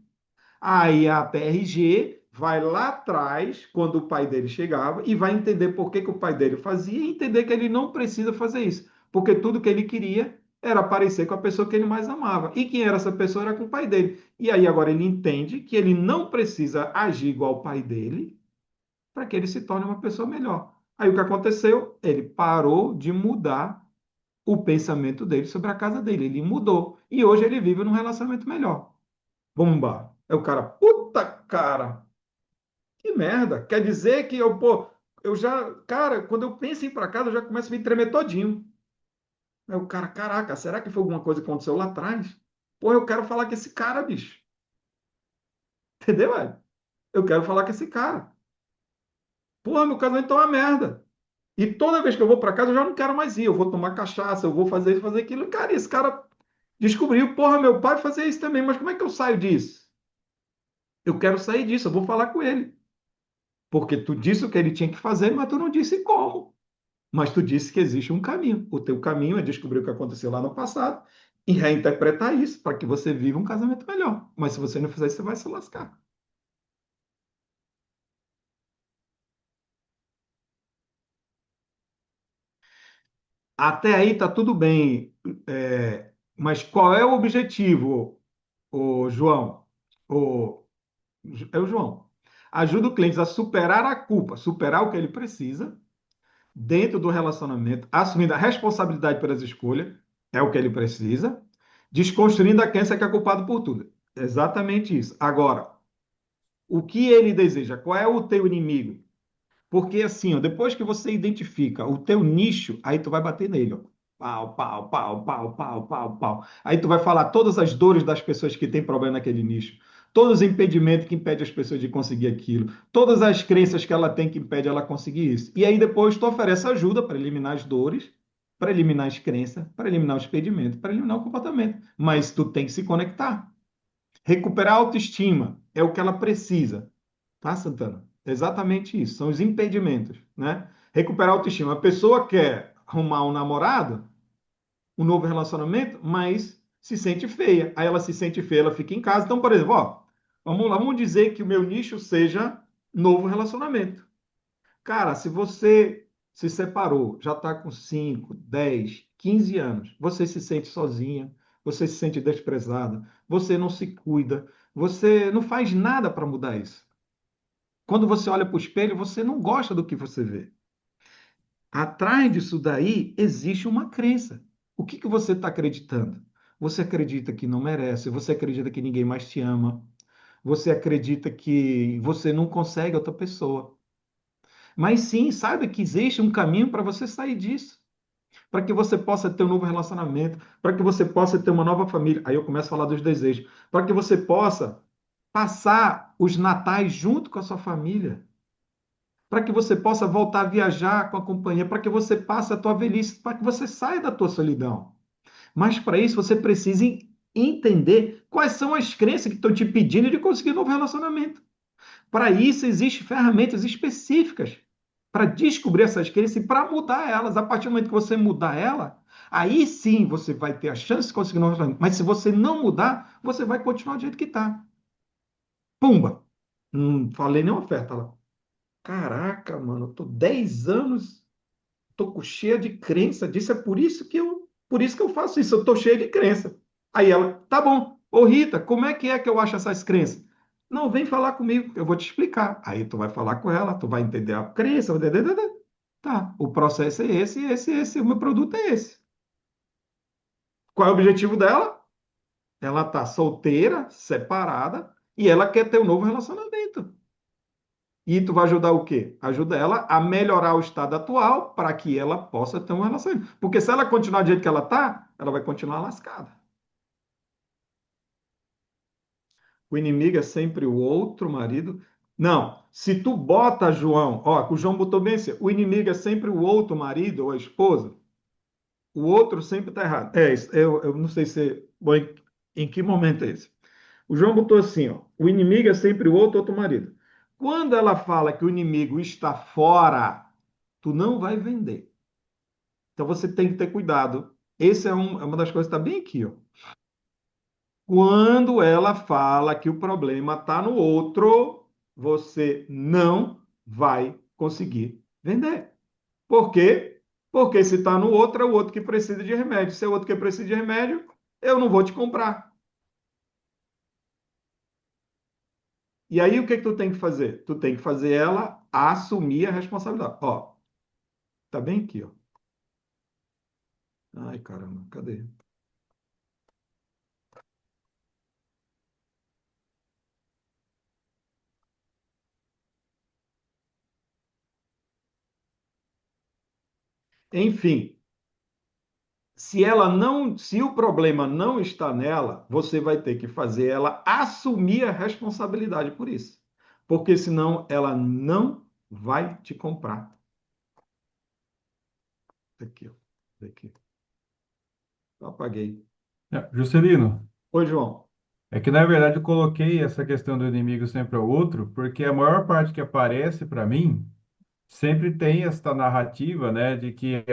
Aí a PRG vai lá atrás, quando o pai dele chegava, e vai entender por que que o pai dele fazia e entender que ele não precisa fazer isso. Porque tudo que ele queria era aparecer com a pessoa que ele mais amava. E quem era essa pessoa era com o pai dele. E aí agora ele entende que ele não precisa agir igual o pai dele para que ele se torne uma pessoa melhor. Aí o que aconteceu? Ele parou de mudar o pensamento dele sobre a casa dele. Ele mudou. E hoje ele vive num relacionamento melhor. Bomba. É o cara, puta cara, que merda. Quer dizer que eu, pô, eu já, cara, quando eu penso em ir pra casa, eu já começo a me tremer todinho. Aí o cara, caraca, será que foi alguma coisa que aconteceu lá atrás? Pô, eu quero falar com esse cara, bicho. Entendeu, velho? Eu quero falar com esse cara. Pô, meu casamento tá uma merda. E toda vez que eu vou para casa, eu já não quero mais ir. Eu vou tomar cachaça, eu vou fazer isso, fazer aquilo. Cara, esse cara descobriu, porra, meu pai fazia isso também, mas como é que eu saio disso? Eu quero sair disso, eu vou falar com ele. Porque tu disse o que ele tinha que fazer, mas tu não disse como. Mas tu disse que existe um caminho. O teu caminho é descobrir o que aconteceu lá no passado e reinterpretar isso para que você viva um casamento melhor. Mas se você não fizer isso, você vai se lascar. Até aí tá tudo bem. Mas qual é o objetivo, o João? O, é o João. Ajuda o cliente a superar a culpa, superar o que ele precisa dentro do relacionamento, assumindo a responsabilidade pelas escolhas, é o que ele precisa, desconstruindo a crença que é culpado por tudo. Exatamente isso. Agora, o que ele deseja? Qual é o teu inimigo? Porque assim, ó, depois que você identifica o teu nicho, aí tu vai bater nele, ó. Pau, pau, pau, pau, pau, pau, pau. Aí tu vai falar todas as dores das pessoas que têm problema naquele nicho, todos os impedimentos que impedem as pessoas de conseguir aquilo, todas as crenças que ela tem que impedem ela conseguir isso. E aí depois tu oferece ajuda para eliminar as dores, para eliminar as crenças, para eliminar os impedimentos, para eliminar o comportamento. Mas tu tem que se conectar. Recuperar a autoestima é o que ela precisa. Tá, Santana? Exatamente isso. São os impedimentos, né? Recuperar a autoestima. A pessoa quer arrumar um namorado, um novo relacionamento, mas se sente feia. Aí ela se sente feia, ela fica em casa. Então, por exemplo, ó, vamos lá, vamos dizer que o meu nicho seja novo relacionamento. Cara, se você se separou, já está com 5, 10, 15 anos, você se sente sozinha, você se sente desprezada, você não se cuida, você não faz nada para mudar isso. Quando você olha para o espelho, você não gosta do que você vê. Atrás disso daí existe uma crença. O que que você está acreditando? Você acredita que não merece, você acredita que ninguém mais te ama, você acredita que você não consegue outra pessoa. Mas sim, saiba que existe um caminho para você sair disso, para que você possa ter um novo relacionamento, para que você possa ter uma nova família. Aí eu começo a falar dos desejos, para que você possa passar os natais junto com a sua família, para que você possa voltar a viajar com a companhia, para que você passe a tua velhice, para que você saia da tua solidão. Mas para isso você precisa entender quais são as crenças que estão te pedindo de conseguir um novo relacionamento. Para isso existem ferramentas específicas para descobrir essas crenças e para mudar elas. A partir do momento que você mudar ela, aí sim você vai ter a chance de conseguir um novo relacionamento. Mas se você não mudar, você vai continuar do jeito que está. Pumba! Não falei nenhuma oferta lá. Caraca, mano, eu tô 10 anos, tô cheia de crença disso, é por isso que eu faço isso, eu tô cheia de crença. Aí ela, tá bom, ô Rita, como é que eu acho essas crenças? Não, vem falar comigo, eu vou te explicar. Aí tu vai falar com ela, tu vai entender a crença, tá, o processo é esse, o meu produto é esse. Qual é o objetivo dela? Ela tá solteira, separada, e ela quer ter um novo relacionamento. E tu vai ajudar o quê? Ajuda ela a melhorar o estado atual para que ela possa ter um relacionamento. Porque se ela continuar do jeito que ela está, ela vai continuar lascada. O inimigo é sempre o outro marido. Não, se tu bota João, ó, o João botou bem assim, o inimigo é sempre o outro marido ou a esposa, o outro sempre está errado. É isso, eu não sei se, bom, em que momento é esse? O João botou assim, ó, o inimigo é sempre o outro marido. Quando ela fala que o inimigo está fora, tu não vai vender. Então você tem que ter cuidado. Esse é uma das coisas que está bem aqui, ó. Quando ela fala que o problema está no outro, você não vai conseguir vender. Por quê? Porque se está no outro, é o outro que precisa de remédio. Se é o outro que precisa de remédio, eu não vou te comprar. E aí o que que tu tem que fazer? Tu tem que fazer ela assumir a responsabilidade. Ó, tá bem aqui, ó. Ai, caramba, cadê? Enfim, se o problema não está nela, você vai ter que fazer ela assumir a responsabilidade por isso. Porque senão ela não vai te comprar. Aqui, ó. Aqui. Eu apaguei. Juscelino, Oi, João. é que na verdade eu coloquei essa questão do inimigo sempre ao outro, porque a maior parte que aparece para mim sempre tem essa narrativa, né, de que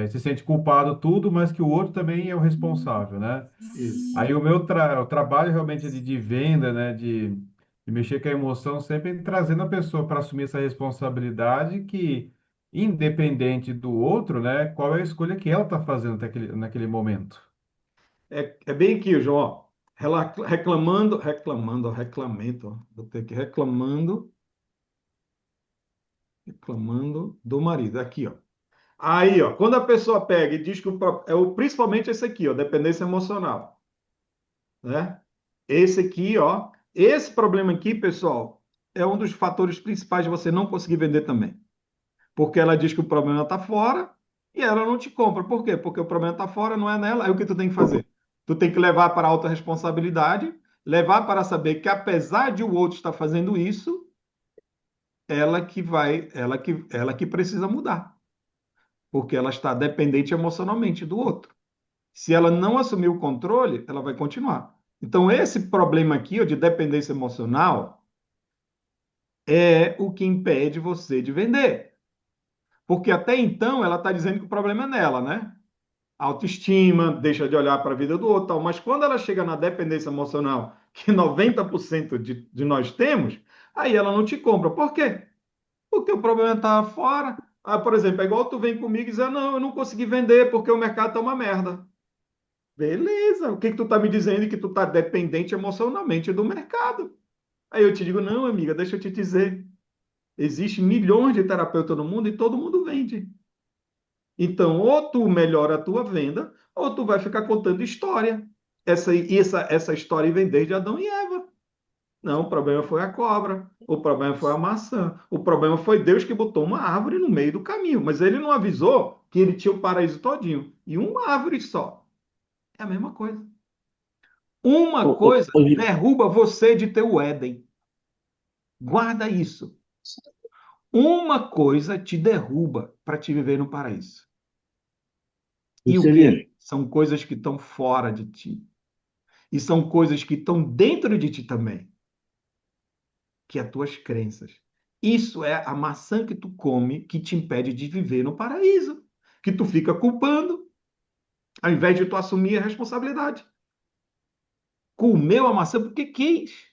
se sente culpado tudo, mas que o outro também é o responsável, né? Isso. Aí o trabalho realmente de venda, né, de mexer com a emoção, sempre trazendo a pessoa para assumir essa responsabilidade que, independente do outro, né, qual é a escolha que ela está fazendo naquele momento. É bem aqui, João. Ó. Reclamando, ó. Vou ter que reclamando do marido. Aqui, ó. Aí, ó, quando a pessoa pega e diz que principalmente esse aqui, ó, dependência emocional, né? Esse aqui, ó, esse problema aqui, pessoal, é um dos fatores principais de você não conseguir vender também. Porque ela diz que o problema está fora e ela não te compra. Por quê? Porque o problema está fora, não é nela. Aí o que tu tem que fazer? Tu tem que levar para a autorresponsabilidade, levar para saber que apesar de o outro estar fazendo isso, ela que precisa mudar, porque ela está dependente emocionalmente do outro. Se ela não assumir o controle, ela vai continuar. Então, esse problema aqui, ó, de dependência emocional, é o que impede você de vender. Porque até então ela está dizendo que o problema é nela, né? Autoestima, deixa de olhar para a vida do outro, tal. Mas quando ela chega na dependência emocional, que 90% de nós temos, aí ela não te compra. Por quê? Porque o problema está fora. Ah, por exemplo, é igual tu vem comigo e diz, não, eu não consegui vender porque o mercado tá uma merda. Beleza, o que que tu tá me dizendo? Que tu tá dependente emocionalmente do mercado. Aí eu te digo, não, amiga, deixa eu te dizer. Existem milhões de terapeutas no mundo e todo mundo vende. Então, ou tu melhora a tua venda, ou tu vai ficar contando história. Essa história vem desde Adão e Eva. Não, o problema foi a cobra, o problema foi a maçã, o problema foi Deus que botou uma árvore no meio do caminho, mas ele não avisou que ele tinha o paraíso todinho e uma árvore só. É a mesma coisa. Uma Ô, ô, coisa ô, derruba você de ter o Éden. Guarda isso. Uma coisa te derruba para te viver no paraíso. E o Juscelino, quê? São coisas que estão fora de ti. E são coisas que estão dentro de ti também, que é as tuas crenças. Isso é a maçã que tu come que te impede de viver no paraíso, que tu fica culpando, ao invés de tu assumir a responsabilidade. Comeu a maçã porque quis.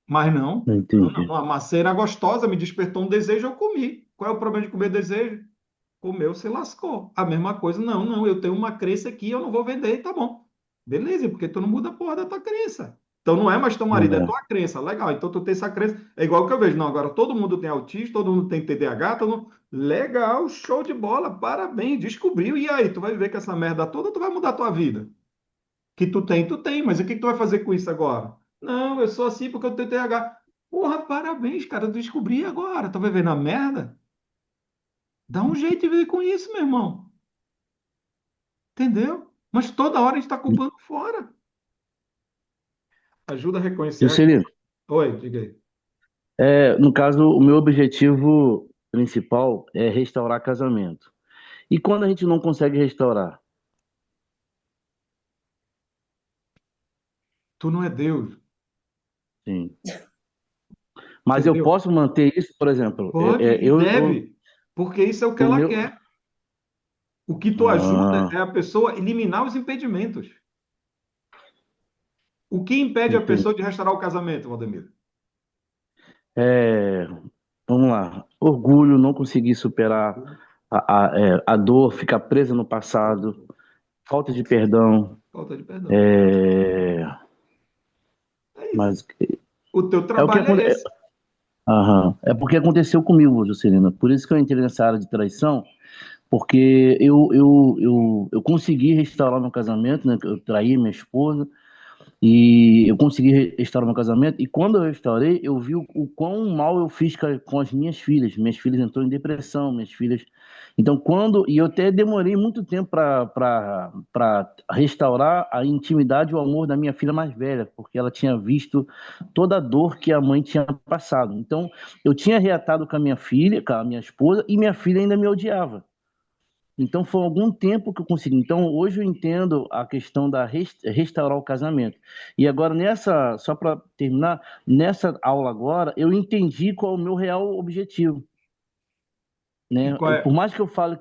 Mas não, não não, não, entendi. não. A maçã era gostosa, me despertou um desejo, eu comi. Qual é o problema de comer desejo? Comeu, se lascou. A mesma coisa, não, não, eu tenho uma crença aqui, eu não vou vender, tá bom. Beleza, porque tu não muda a porra da tua crença. Então não é mais teu marido, é É, tua crença. Legal, então tu tem essa crença. É igual que eu vejo, não, agora todo mundo tem autismo, todo mundo tem TDAH, todo mundo... Legal, show de bola, parabéns, descobriu. E aí, tu vai viver com essa merda toda, tu vai mudar a tua vida? Que tu tem, mas o que que tu vai fazer com isso agora? Não, eu sou assim porque eu tenho TDAH. Porra, parabéns, cara, eu descobri agora. Tu vai ver na merda? Dá um jeito de viver com isso, meu irmão. Entendeu? Mas toda hora a gente está culpando fora. Ajuda a reconhecer. Juscelino, Oi, diga aí. no caso, o meu objetivo principal é restaurar casamento. E quando a gente não consegue restaurar? Tu não é Deus, Sim. Mas eu entendeu? posso manter isso, por exemplo, Pode e deve, porque isso é o que o ela meu. quer. O que tu ajuda Ah, é a pessoa eliminar os impedimentos. O que impede a entendi. pessoa de restaurar o casamento, Valdemir? É, vamos lá. Orgulho, não conseguir superar a dor, ficar presa no passado, falta de perdão. Falta de perdão. É, É isso. mas O teu é o que trabalho é acontece. esse. Aham. É porque aconteceu comigo, Juscelina. Por isso que eu entrei nessa área de traição, porque eu consegui restaurar meu casamento, né? Eu traí minha esposa e eu consegui restaurar meu casamento. E quando eu restaurei, eu vi o quão mal eu fiz com as minhas filhas. Minhas filhas entrou em depressão, minhas filhas. Então, e eu até demorei muito tempo para restaurar a intimidade e o amor da minha filha mais velha, porque ela tinha visto toda a dor que a mãe tinha passado. Então, eu tinha reatado com a minha filha, com a minha esposa, e minha filha ainda me odiava. Então foi algum tempo que eu consegui. Então hoje eu entendo a questão da restaurar o casamento. E agora só para terminar, nessa aula agora, eu entendi qual é o meu real objetivo, E né? qual Por é? mais que eu fale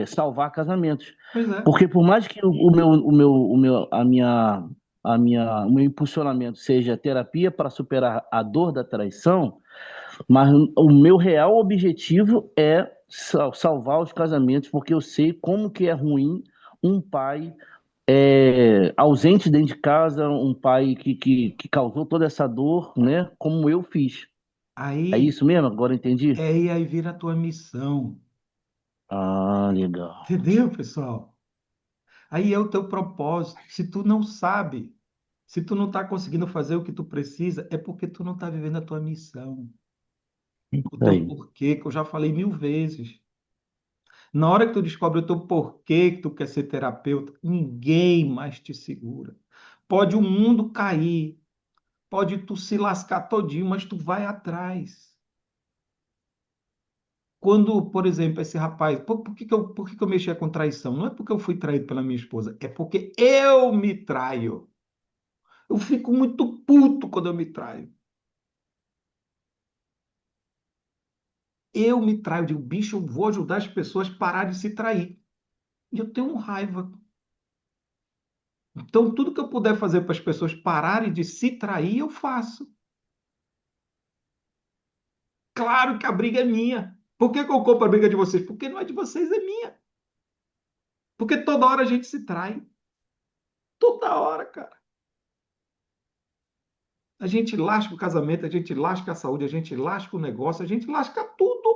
salvar casamentos, Pois é. porque por mais que o meu impulsionamento seja terapia para superar a dor da traição, mas o meu real objetivo é salvar os casamentos, porque eu sei como que é ruim um pai ausente dentro de casa, um pai que causou toda essa dor, né? Como eu fiz. É Aí, isso mesmo? Agora eu entendi? aí vira a tua missão. Ah, legal. Entendeu, pessoal? Aí é o teu propósito. Se tu não sabe, se tu não está conseguindo fazer o que tu precisa, é porque tu não está vivendo a tua missão, o teu Aí. porquê, que eu já falei 1000 vezes. Na hora que tu descobre o teu porquê que tu quer ser terapeuta, ninguém mais te segura. Pode o mundo cair, pode tu se lascar todinho, mas tu vai atrás. Quando, por exemplo, esse rapaz, por que que eu mexia com traição? Não é porque eu fui traído pela minha esposa, é porque eu me traio. Eu fico muito puto quando eu me traio. Eu me traio, eu digo, bicho, eu vou ajudar as pessoas a parar de se trair. E eu tenho raiva. Então, tudo que eu puder fazer para as pessoas pararem de se trair, eu faço. Claro que a briga é minha. Por que que eu compro a briga de vocês? Porque não é de vocês, é minha. Porque toda hora a gente se trai. Toda hora, cara. A gente lasca o casamento, a gente lasca a saúde, a gente lasca o negócio, a gente lasca tudo.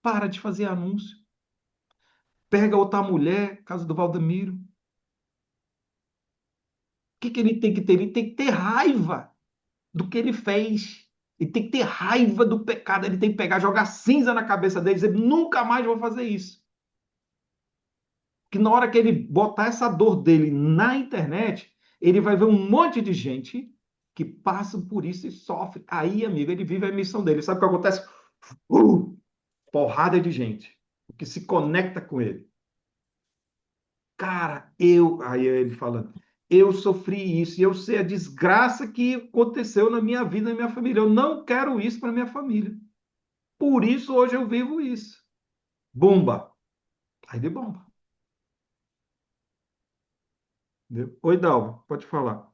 Para de fazer anúncio. Pega outra mulher, caso do Valdemiro. O que que ele tem que ter? Ele tem que ter raiva do que ele fez. Ele tem que ter raiva do pecado. Ele tem que pegar, jogar cinza na cabeça dele e dizer: nunca mais vou fazer isso. Que na hora que ele botar essa dor dele na internet, ele vai ver um monte de gente que passa por isso e sofre. Aí, amigo, ele vive a missão dele. Sabe o que acontece? Uh, porrada de gente que se conecta com ele. Cara, aí ele falando, eu sofri isso e eu sei a desgraça que aconteceu na minha vida, na minha família. Eu não quero isso para minha família. Por isso hoje eu vivo isso. Bomba. Aí de bomba. Entendeu? Oi, Dalva, pode falar.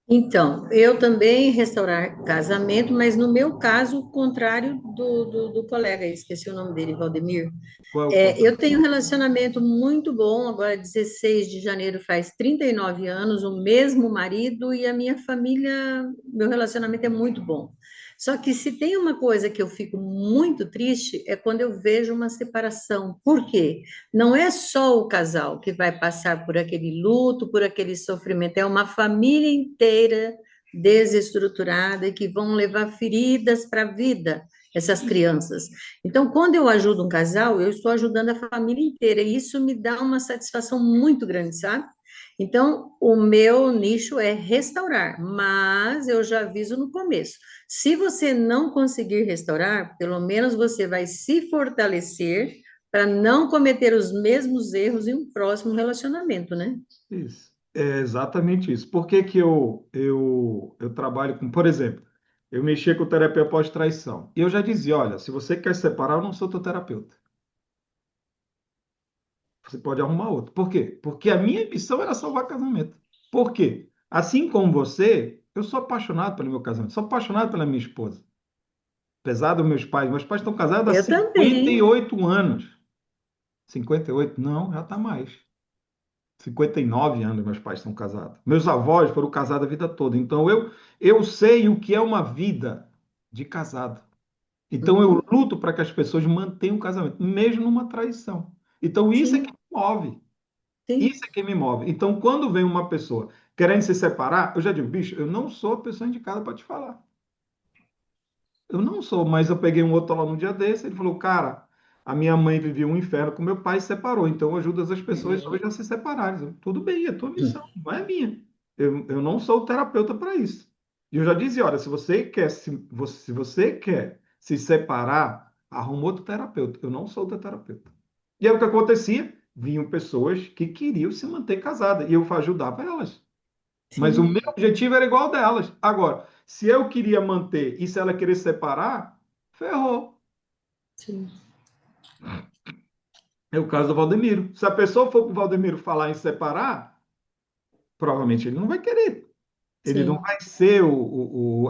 Então, eu também restaurar casamento, mas no meu caso, o contrário do colega, esqueci o nome dele, Valdemir. Qual é o É, contato? eu tenho um relacionamento muito bom, agora 16 de janeiro faz 39 anos, o mesmo marido e a minha família, meu relacionamento é muito bom. Só que se tem uma coisa que eu fico muito triste é quando eu vejo uma separação. Por quê? Não é só o casal que vai passar por aquele luto, por aquele sofrimento, é uma família inteira desestruturada e que vão levar feridas para a vida, essas crianças. Então, quando eu ajudo um casal, eu estou ajudando a família inteira, e isso me dá uma satisfação muito grande, sabe? Então, o meu nicho é restaurar, mas eu já aviso no começo. Se você não conseguir restaurar, pelo menos você vai se fortalecer para não cometer os mesmos erros em um próximo relacionamento, né? Isso. É exatamente isso. Por que que eu trabalho com, por exemplo, eu mexia com terapia pós-traição. E eu já dizia, olha, se você quer separar, eu não sou teu terapeuta. Você pode arrumar outro. Por quê? Porque a minha missão era salvar casamento. Por quê? Assim como você, eu sou apaixonado pelo meu casamento, sou apaixonado pela minha esposa. Apesar dos meus pais estão casados há Eu cinquenta e também. oito anos. 58? Não, já está mais. 59 anos meus pais estão casados. Meus avós foram casados a vida toda. Então eu sei o que é uma vida de casado. Então eu Uhum. luto para que as pessoas mantenham o casamento, mesmo numa traição. Então isso é que Sim, me move. sim, Isso é que me move. Então quando vem uma pessoa querendo se separar, eu já digo, bicho, eu não sou a pessoa indicada para te falar. Eu não sou, mas eu peguei um outro lá no dia desse, ele falou, cara, a minha mãe vivia um inferno com meu pai e se separou, então eu ajudo as pessoas hoje a se separarem. Eu, tudo bem, é tua missão, não é minha. Eu não sou o terapeuta para isso. E eu já dizia, olha, se você quer se separar, arruma outro terapeuta. Eu não sou o teu terapeuta. E aí o que acontecia? Vinham pessoas que queriam se manter casadas e eu ajudava elas. Mas o sim, meu objetivo era igual ao delas. Agora, se eu queria manter e se ela querer separar, ferrou. sim, É o caso do Valdemiro. Se a pessoa for para o Valdemiro falar em separar, provavelmente ele não vai querer. Ele não sim, vai ser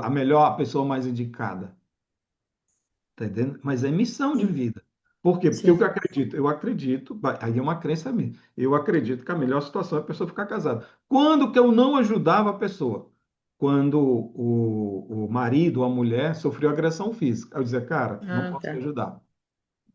a melhor, a pessoa mais indicada. Tá entendendo? Mas é missão de sim, vida. Por quê? Porque o que eu sim. acredito? Eu acredito, aí é uma crença minha. Eu acredito que a melhor situação é a pessoa ficar casada. Quando que eu não ajudava a pessoa? Quando o marido ou a mulher sofreu agressão física. Eu dizia, cara, não Ah, posso te tá. ajudar.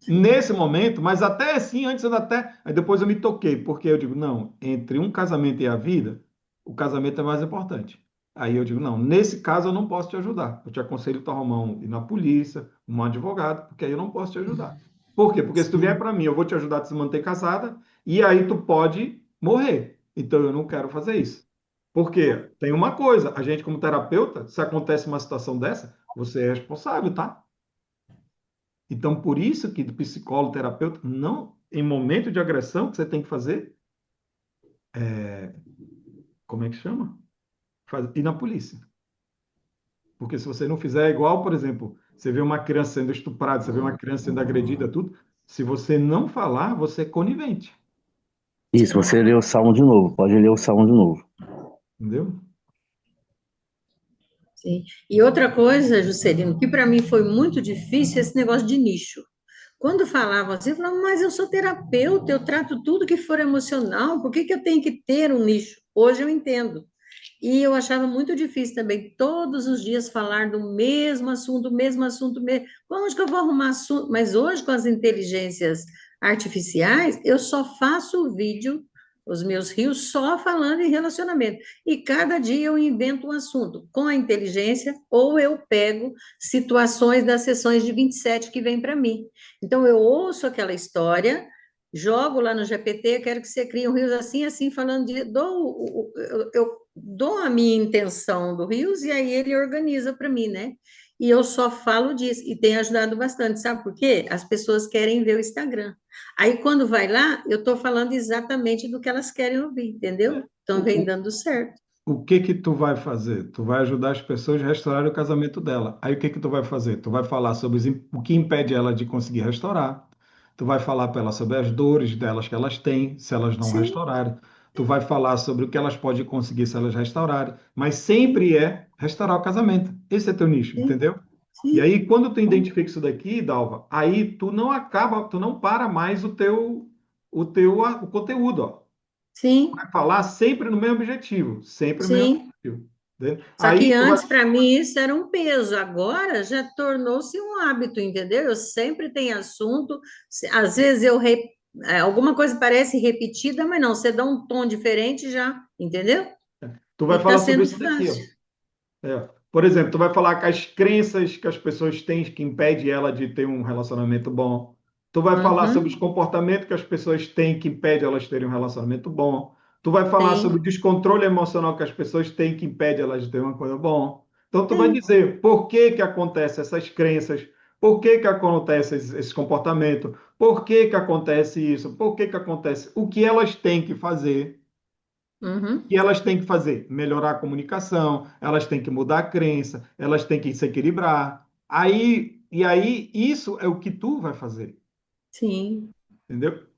Sim, Nesse momento, mas até assim, antes eu até. Aí depois eu me toquei, porque eu digo, não, entre um casamento e a vida, o casamento é mais importante. Aí eu digo, não, nesse caso eu não posso te ajudar. Eu te aconselho a arrumar ir na polícia, um advogado, porque aí eu não posso te ajudar. Por quê? Porque se tu vier sim, para mim, eu vou te ajudar a se manter casada, e aí tu pode morrer. Então eu não quero fazer isso. Porque tem uma coisa, a gente como terapeuta, se acontece uma situação dessa, você é responsável, tá? Então, por isso que do psicólogo, terapeuta, não, em momento de agressão, o que você tem que fazer, como é que chama? Ir na polícia. Porque se você não fizer é igual, por exemplo, você vê uma criança sendo estuprada, você vê uma criança sendo agredida, tudo, se você não falar, você é conivente, Isso, você lê o Salmo de novo, pode ler o Salmo de novo. entendeu? sim. E outra coisa, Juscelino, que para mim foi muito difícil, esse negócio de nicho. Quando falavam assim, eu falava, mas eu sou terapeuta, eu trato tudo que for emocional, por que que eu tenho que ter um nicho? Hoje eu entendo. E eu achava muito difícil também, todos os dias falar do mesmo assunto, mesmo. Onde que eu vou arrumar assunto? Mas hoje, com as inteligências artificiais, eu só faço vídeo, os meus rios, só falando em relacionamento. E cada dia eu invento um assunto com a inteligência, ou eu pego situações das sessões de 27 que vem para mim. Então, eu ouço aquela história. Jogo lá no GPT, quero que você crie um rios assim, assim, falando de. Eu dou a minha intenção do Rios e aí ele organiza para mim, né? E eu só falo disso e tem ajudado bastante, sabe por quê? As pessoas querem ver o Instagram. Aí quando vai lá, eu estou falando exatamente do que elas querem ouvir, entendeu? Então vem O, dando certo. o que que tu vai fazer? Tu vai ajudar as pessoas a restaurarem o casamento dela. Aí o que que tu vai fazer? Tu vai falar sobre o que impede ela de conseguir restaurar. Tu vai falar para ela sobre as dores delas que elas têm, se elas não Sim, restaurarem. Tu vai falar sobre o que elas podem conseguir se elas restaurarem. Mas sempre é restaurar o casamento. Esse é teu nicho, sim, entendeu? E sim, aí, quando tu identifica isso daqui, Dalva, aí tu não acaba, tu não para mais o conteúdo, ó. sim, Vai falar sempre no mesmo objetivo, sempre no mesmo sim. objetivo. Entendeu? Só que Aí tu vai, antes, para mim, isso era um peso, agora já tornou-se um hábito, entendeu? Eu sempre tenho assunto, às vezes alguma coisa parece repetida, mas não, você dá um tom diferente já, entendeu? tu E vai está falar sobre sendo isso daqui, ó. fácil. Por exemplo, tu vai falar que as crenças que as pessoas têm que impede ela de ter um relacionamento bom. Tu vai falar sobre os Uhum, comportamentos que as pessoas têm que impede elas terem um relacionamento bom. Tu vai falar sobre o tem, descontrole emocional que as pessoas têm que impede elas de ter uma coisa bom. Então tu vai tem. dizer por que que acontece essas crenças, por que que acontece esse comportamento, por que que acontece isso, por que que acontece, o que elas têm que fazer Uhum, que elas têm que fazer? Melhorar a comunicação, elas têm que mudar a crença, elas têm que se equilibrar. E aí, isso é o que tu vai fazer, sim. entendeu?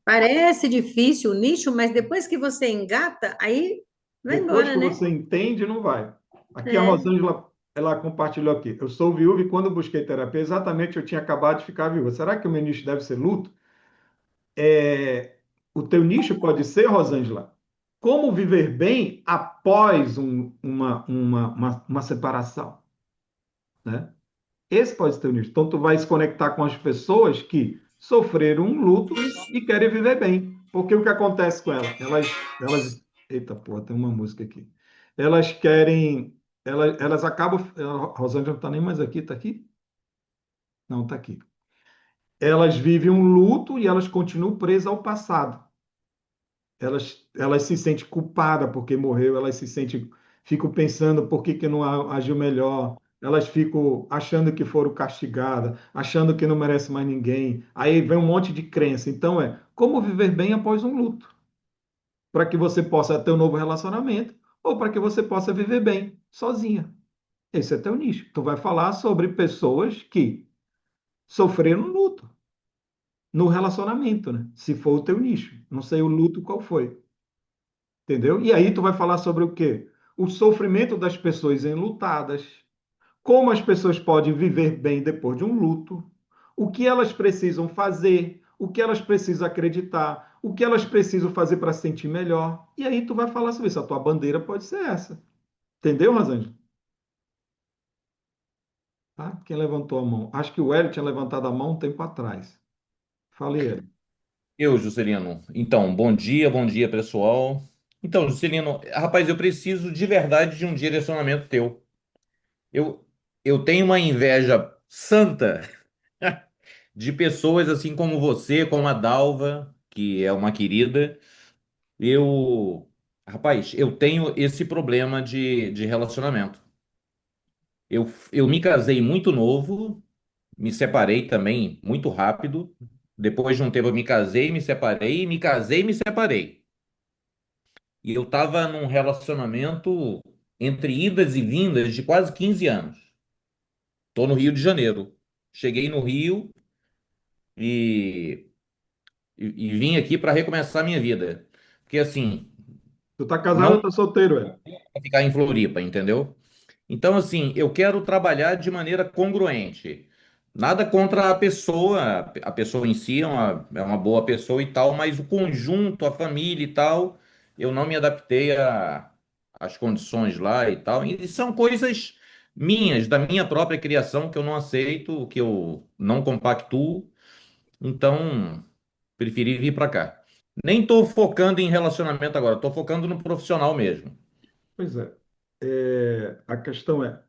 Parece difícil o nicho, mas depois que você engata, aí vai Depois embora, que né? você entende, não vai. Aqui a É. Rosângela, ela compartilhou aqui. Eu sou viúva e quando busquei terapia, exatamente eu tinha acabado de ficar viúva. Será que o meu nicho deve ser luto? É, o teu nicho pode ser, Rosângela, como viver bem após uma separação, né? Esse pode ser o nicho. Então, tu vai se conectar com as pessoas que sofreram um luto e querem viver bem. Porque o que acontece com elas? Eita, pô, tem uma música aqui. Elas querem, elas acabam, a Rosângela não está nem mais aqui, está aqui? Não, está aqui. Elas vivem um luto e elas continuam presas ao passado. Elas se sentem culpadas porque morreu, elas se sentem, ficam pensando por que que não agiu melhor, elas ficam achando que foram castigadas, achando que não merece mais ninguém. Aí vem um monte de crença. Então como viver bem após um luto, para que você possa ter um novo relacionamento ou para que você possa viver bem sozinha. Esse é teu nicho. Tu vai falar sobre pessoas que sofreram luto no relacionamento, né? Se for o teu nicho. Não sei o luto qual foi. Entendeu? E aí tu vai falar sobre o quê? O sofrimento das pessoas enlutadas, como as pessoas podem viver bem depois de um luto, o que elas precisam fazer, o que elas precisam acreditar, o que elas precisam fazer para se sentir melhor. E aí tu vai falar sobre isso. A tua bandeira pode ser essa. Entendeu, Rosângela? Tá? Quem levantou a mão? Acho que o Hélio tinha levantado a mão um tempo atrás. Falei, Hélio. Eu, Juscelino. Então, bom dia, pessoal. Então, Juscelino, rapaz, eu preciso de verdade de um direcionamento teu. Eu, eu tenho uma inveja santa de pessoas assim como você, como a Dalva, que é uma querida. Rapaz, eu tenho esse problema de relacionamento. Eu me casei muito novo, me separei também muito rápido. Depois de um tempo eu me casei, me separei, me casei e me separei. E eu estava num relacionamento entre idas e vindas de quase 15 anos. Estou no Rio de Janeiro. Cheguei no Rio e, e vim aqui para recomeçar a minha vida. Porque assim, Tu tá casado não ou tá solteiro, Hélio? vou ficar em Floripa, entendeu? Então, assim, eu quero trabalhar de maneira congruente. Nada contra a pessoa em si é uma boa pessoa e tal, mas o conjunto, a família e tal, eu não me adaptei às condições lá e tal. E são coisas minhas, da minha própria criação, que eu não aceito, que eu não compactuo. Então, preferi vir para cá. Nem estou focando em relacionamento agora, estou focando no profissional mesmo. Pois é. A questão é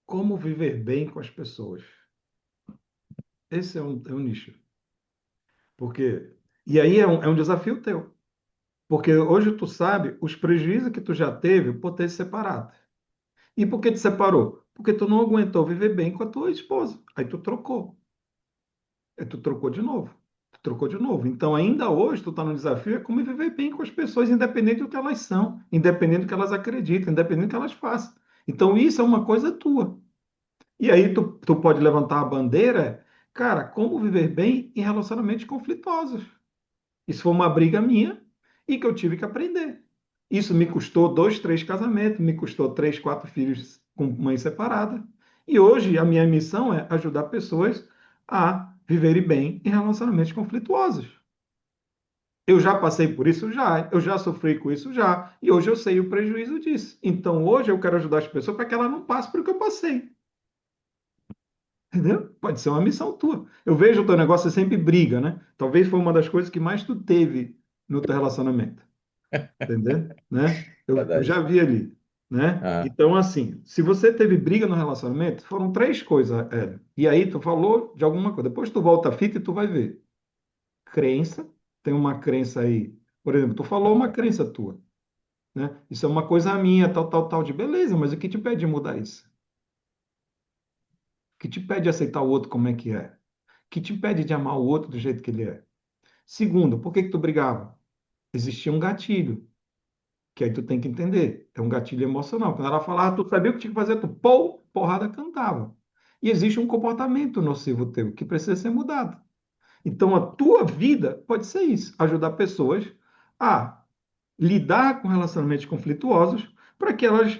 como viver bem com as pessoas. Esse é um nicho. Porque, e aí é um desafio teu. Porque hoje tu sabe os prejuízos que tu já teve por ter se separado. E por que te separou? Porque tu não aguentou viver bem com a tua esposa. Aí tu trocou. Aí tu trocou de novo. Tu trocou de novo. Então, ainda hoje, tu está no desafio é como viver bem com as pessoas, independente do que elas são, independente do que elas acreditam, independente do que elas façam. Então, isso é uma coisa tua. E aí, tu pode levantar a bandeira, cara, como viver bem em relacionamentos conflituosos. Isso foi uma briga minha e que eu tive que aprender. Isso me custou 2, 3 casamentos, me custou 3, 4 filhos com mãe separada. E hoje a minha missão é ajudar pessoas a viverem bem em relacionamentos conflituosos. Eu já passei por isso já, eu já sofri com isso já, e hoje eu sei o prejuízo disso. Então hoje eu quero ajudar as pessoas para que ela não passe por o que eu passei. Entendeu? Pode ser uma missão tua. Eu vejo o teu negócio é sempre briga, né? Talvez foi uma das coisas que mais tu teve no teu relacionamento. Entendeu? Né? Eu já Verdade. vi ali, né? Ah, Então, assim, se você teve briga no relacionamento, foram três coisas, Hélio. E aí tu falou de alguma coisa. Depois tu volta a fita e tu vai ver. Crença, tem uma crença aí. Por exemplo, tu falou uma crença tua, né? Isso é uma coisa minha, tal, tal, tal, de beleza, mas o que te pede de mudar isso? O que te pede de aceitar o outro como é que é? O que te pede de amar o outro do jeito que ele é? Segundo, por que que tu brigava? Existia um gatilho. Que aí tu tem que entender. É um gatilho emocional. Quando ela falava, tu sabia o que tinha que fazer, tu, pô, porrada, cantava. E existe um comportamento nocivo teu que precisa ser mudado. Então, a tua vida pode ser isso: ajudar pessoas a lidar com relacionamentos conflituosos para que elas,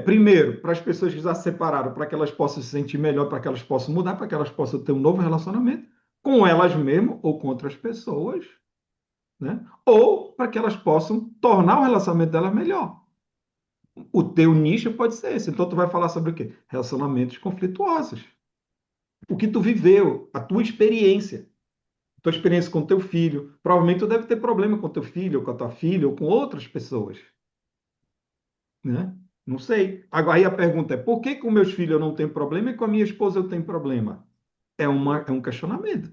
primeiro, para as pessoas que já se separaram, para que elas possam se sentir melhor, para que elas possam mudar, para que elas possam ter um novo relacionamento com elas mesmas ou com outras pessoas, né? Ou para que elas possam tornar o relacionamento delas melhor. O teu nicho pode ser esse. Então, tu vai falar sobre o quê? Relacionamentos conflituosos. O que tu viveu, a tua experiência com teu filho. Provavelmente tu deve ter problema com teu filho, ou com a tua filha, ou com outras pessoas, né? Não sei. Agora, aí a pergunta é, por que com meus filhos eu não tenho problema e com a minha esposa eu tenho problema? É um questionamento,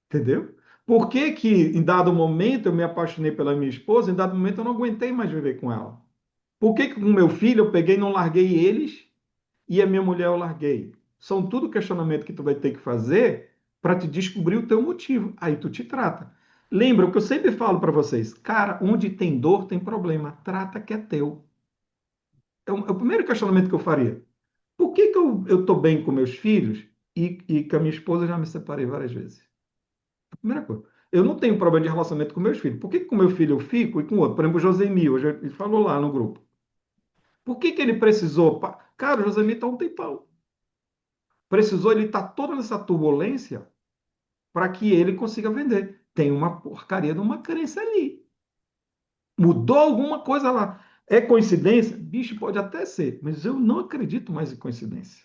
entendeu? Por que que em dado momento eu me apaixonei pela minha esposa, em dado momento eu não aguentei mais viver com ela? Por que que com meu filho eu peguei e não larguei eles e a minha mulher eu larguei? São tudo questionamento que tu vai ter que fazer para te descobrir o teu motivo. Aí tu te trata. Lembra o que eu sempre falo para vocês, cara, onde tem dor tem problema, trata que é teu. É o primeiro questionamento que eu faria. Por que que eu tô bem com meus filhos e com a minha esposa eu já me separei várias vezes? A primeira coisa. Eu não tenho problema de relacionamento com meus filhos. Por que que com meu filho eu fico e com o outro? Por exemplo, o Josemir, hoje ele falou lá no grupo. Por que que ele precisou? Cara, o Josemir está um tempão. Precisou ele estar toda nessa turbulência para que ele consiga vender. Tem uma porcaria de uma crença ali. Mudou alguma coisa lá. É coincidência? Bicho, pode até ser, mas eu não acredito mais em coincidência.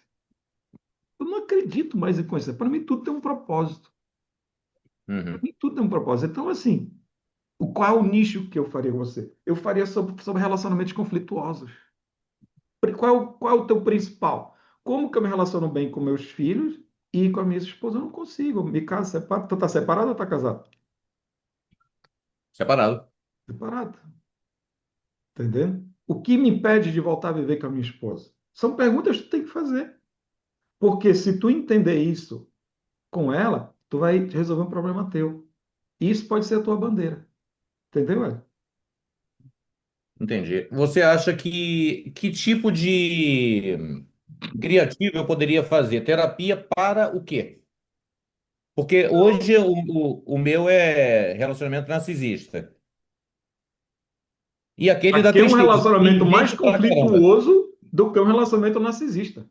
Eu não acredito mais em coincidência. Para mim, tudo tem um propósito. Para uhum. mim, tudo tem um propósito. Então, assim, qual é o nicho que eu faria com você? Eu faria sobre relacionamentos conflituosos. Qual é o teu principal? Como que eu me relaciono bem com meus filhos e com a minha esposa? Eu não consigo. Eu me caso, separo. Tu tá separado ou tá casado? Separado. Separado. Entendendo? O que me impede de voltar a viver com a minha esposa? São perguntas que tu tem que fazer. Porque se tu entender isso com ela, tu vai resolver um problema teu. Isso pode ser a tua bandeira. Entendeu, Ed? Entendi. Você acha que tipo de criativo eu poderia fazer? Terapia para o quê? Porque hoje Não. o meu é relacionamento narcisista. E aquele da Aqui é um tristeza. Tem relacionamento mais gente pra caramba. conflituoso do que um relacionamento narcisista.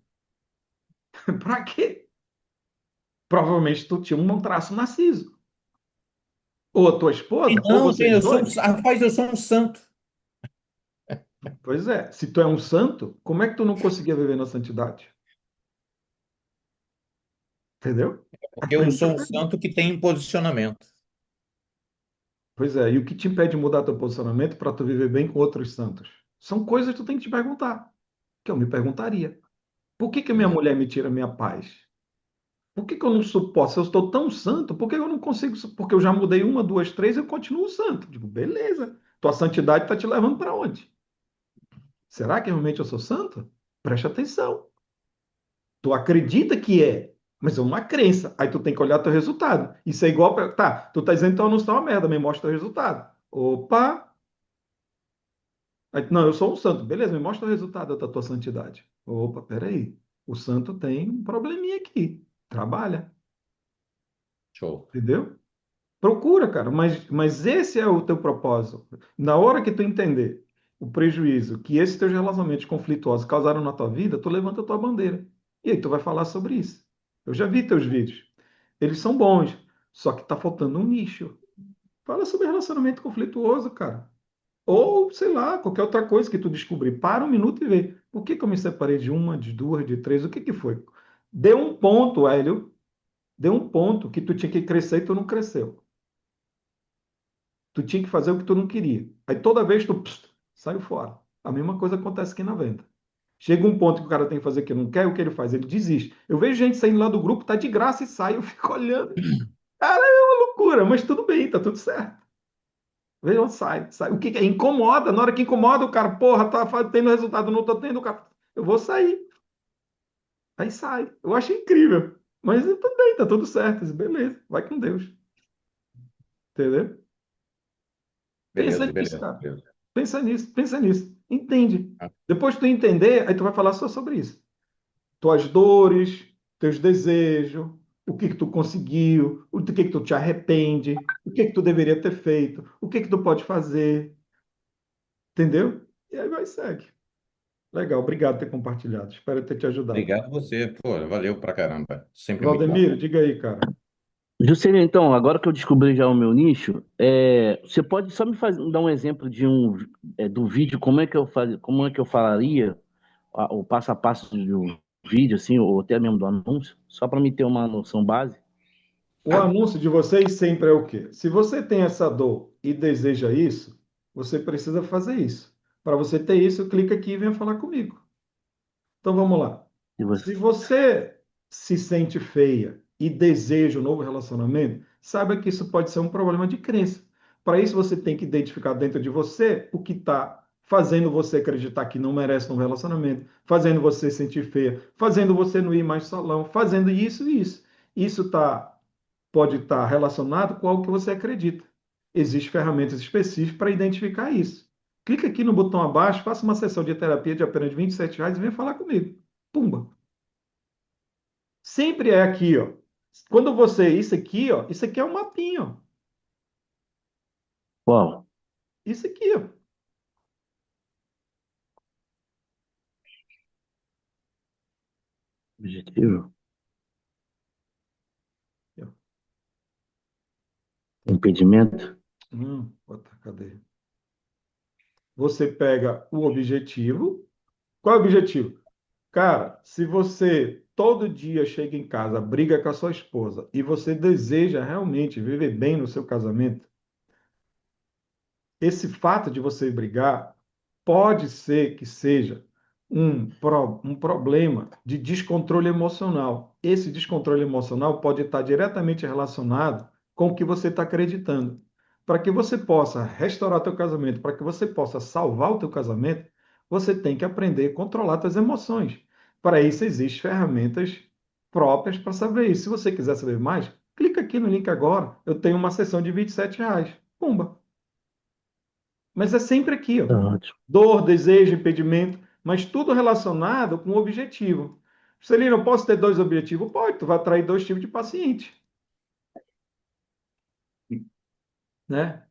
Para quê? Provavelmente tu tinha um traço narciso. Ou a tua esposa, ou Não, vocês eu sou, dois. rapaz, eu sou um santo. Pois é, se tu é um santo, como é que tu não conseguia viver na santidade? Entendeu? Porque eu Aprende a sou um ver. santo que tem posicionamento. Pois é, e o que te impede de mudar teu posicionamento para tu viver bem com outros santos? São coisas que tu tem que te perguntar, que eu me perguntaria. Por que que minha Uhum. mulher me tira a minha paz? Por que que eu não suporto? Se eu estou tão santo, por que eu não consigo? Porque eu já mudei uma, duas, três, eu continuo santo. Digo, beleza. Tua santidade está te levando para onde? Será que realmente eu sou santo? Preste atenção. Tu acredita que é, mas é uma crença. Aí tu tem que olhar teu resultado. Isso é igual. Tá, tu tá dizendo que tu não está uma merda, me mostra o resultado. Opa! Aí, não, eu sou um santo. Beleza, me mostra o resultado da tua santidade. Opa, peraí. O santo tem um probleminha aqui. Trabalha, Show. entendeu? Procura, cara, mas esse é o teu propósito. Na hora que tu entender o prejuízo que esses teus relacionamentos conflituosos causaram na tua vida, tu levanta a tua bandeira. E aí tu vai falar sobre isso. Eu já vi teus vídeos. Eles são bons, só que tá faltando um nicho. Fala sobre relacionamento conflituoso, cara. Ou, sei lá, qualquer outra coisa que tu descobrir. Para um minuto e vê. Por que que eu me separei de uma, de duas, de três? O que que foi? Deu um ponto, Hélio. Deu um ponto que tu tinha que crescer e tu não cresceu. Tu tinha que fazer o que tu não queria. Aí toda vez tu saiu fora. A mesma coisa acontece aqui na venda. Chega um ponto que o cara tem que fazer o que não quer, o que ele faz? Ele desiste. Eu vejo gente saindo lá do grupo, tá de graça e sai, eu fico olhando. Cara, é uma loucura, mas tudo bem, tá tudo certo. Veja, sai, sai. O que que é? Incomoda, na hora que incomoda, o cara, porra, tá tendo resultado, não tô tendo, o cara, eu vou sair. Aí sai. Eu acho incrível. Mas tudo bem, tá tudo certo. Beleza, vai com Deus. Entendeu? Pensa Beleza, nisso, beleza, cara. beleza. Pensa nisso, pensa nisso. Entende. Ah, Depois que tu entender, aí tu vai falar só sobre isso. Tuas dores, teus desejos, o que que tu conseguiu, o que que tu te arrepende, o que que tu deveria ter feito, o que que tu pode fazer, entendeu? E aí vai e segue. Legal, obrigado por ter compartilhado. Espero ter te ajudado. Obrigado você. Pô, valeu pra caramba. Sempre muito bom. Valdemiro, diga aí, cara. Juscelino, então, agora que eu descobri já o meu nicho, você pode só dar um exemplo do vídeo, como é que eu falaria o passo a passo do vídeo, assim, ou até mesmo do anúncio, só para me ter uma noção base? O anúncio de vocês sempre é o quê? Se você tem essa dor e deseja isso, você precisa fazer isso. Para você ter isso, clica aqui e venha falar comigo. Então vamos lá. Se Se você... você se sente feia e deseja um novo relacionamento, saiba que isso pode ser um problema de crença. Para isso, você tem que identificar dentro de você o que está fazendo você acreditar que não merece um relacionamento, fazendo você sentir feia, fazendo você não ir mais ao salão, fazendo isso e isso. Isso pode estar relacionado com algo que você acredita. Existem ferramentas específicas para identificar isso. Clica aqui no botão abaixo, faça uma sessão de terapia de apenas R$ 27 e venha falar comigo. Pumba! Sempre é aqui, ó. Quando você, isso aqui, ó, isso aqui é um mapinha, ó. Qual? Isso aqui, ó. Objetivo? Aqui, ó. Impedimento? Cadê? Você pega o objetivo. Qual é o objetivo? Cara, se você todo dia chega em casa, briga com a sua esposa e você deseja realmente viver bem no seu casamento, esse fato de você brigar pode ser que seja um problema de descontrole emocional. Esse descontrole emocional pode estar diretamente relacionado com o que você está acreditando. Para que você possa restaurar teu casamento, para que você possa salvar o teu casamento, você tem que aprender a controlar suas emoções. Para isso, existem ferramentas próprias para saber isso. Se você quiser saber mais, clica aqui no link agora. Eu tenho uma sessão de R$ 27. Pumba! Mas é sempre aqui, ó. Tá ótimo. Dor, desejo, impedimento, mas tudo relacionado com o objetivo. Celina, eu posso ter dois objetivos? Pode, tu vai atrair dois tipos de paciente, né?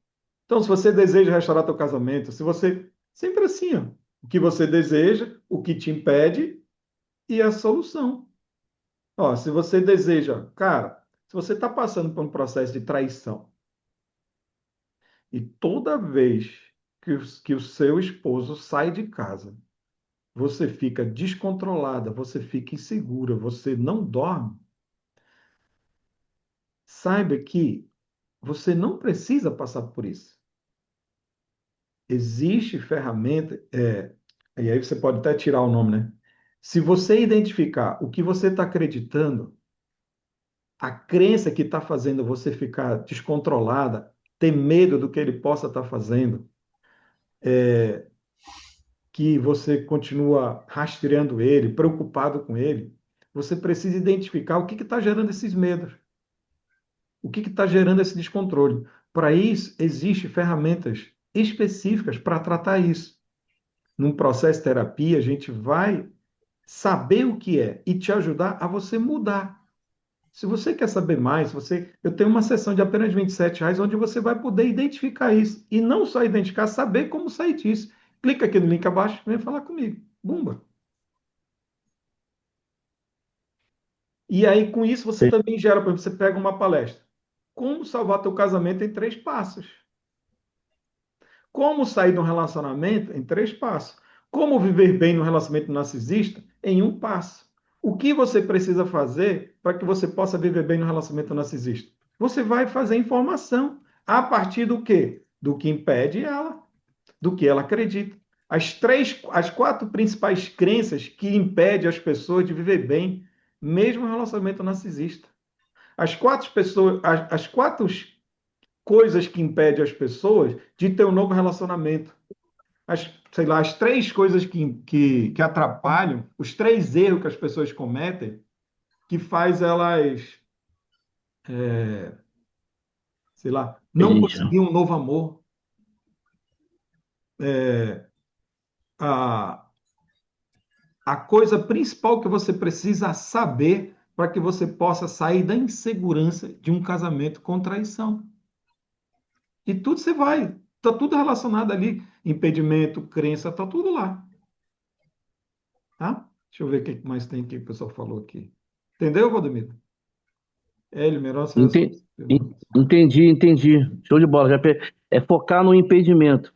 Então, se você deseja restaurar teu casamento, se você sempre assim, ó, o que você deseja, o que te impede e a solução. Ó, se você deseja, cara, se você está passando por um processo de traição e toda vez que o seu esposo sai de casa, você fica descontrolada, você fica insegura, você não dorme, saiba que você não precisa passar por isso. Existe ferramenta, e aí você pode até tirar o nome, né? Se você identificar o que você está acreditando, a crença que está fazendo você ficar descontrolada, ter medo do que ele possa estar fazendo, que você continua rastreando ele, preocupado com ele, você precisa identificar o que está gerando esses medos, o que está gerando esse descontrole. Para isso, existem ferramentas específicas para tratar isso. Num processo de terapia, a gente vai saber o que é e te ajudar a você mudar. Se você quer saber mais, eu tenho uma sessão de apenas R$ 27, onde você vai poder identificar isso. E não só identificar, saber como sair disso. Clica aqui no link abaixo e vem falar comigo. Bumba! E aí, com isso, você também gera, por exemplo, você pega uma palestra. Como salvar teu casamento em 3 passos. Como sair de um relacionamento em 3 passos. Como viver bem no relacionamento narcisista em 1 passo. O que você precisa fazer para que você possa viver bem no relacionamento narcisista? Você vai fazer informação. A partir do quê? Do que impede ela, do que ela acredita. As 4 principais crenças que impedem as pessoas de viver bem, mesmo no relacionamento narcisista. As 4 coisas que impedem as pessoas de ter um novo relacionamento. Sei lá, as 3 coisas que atrapalham, os 3 erros que as pessoas cometem, que faz elas, sei lá, não Entendi. conseguir um novo amor. A, a coisa principal que você precisa saber para que você possa sair da insegurança de um casamento com traição. E tudo você vai, está tudo relacionado ali, impedimento, crença, está tudo lá. Tá? Deixa eu ver o que mais tem aqui que o pessoal falou aqui. Entendeu, Valdemiro? Hélio, melhor você Enten- resolver. Entendi, entendi. Show de bola. É focar no impedimento.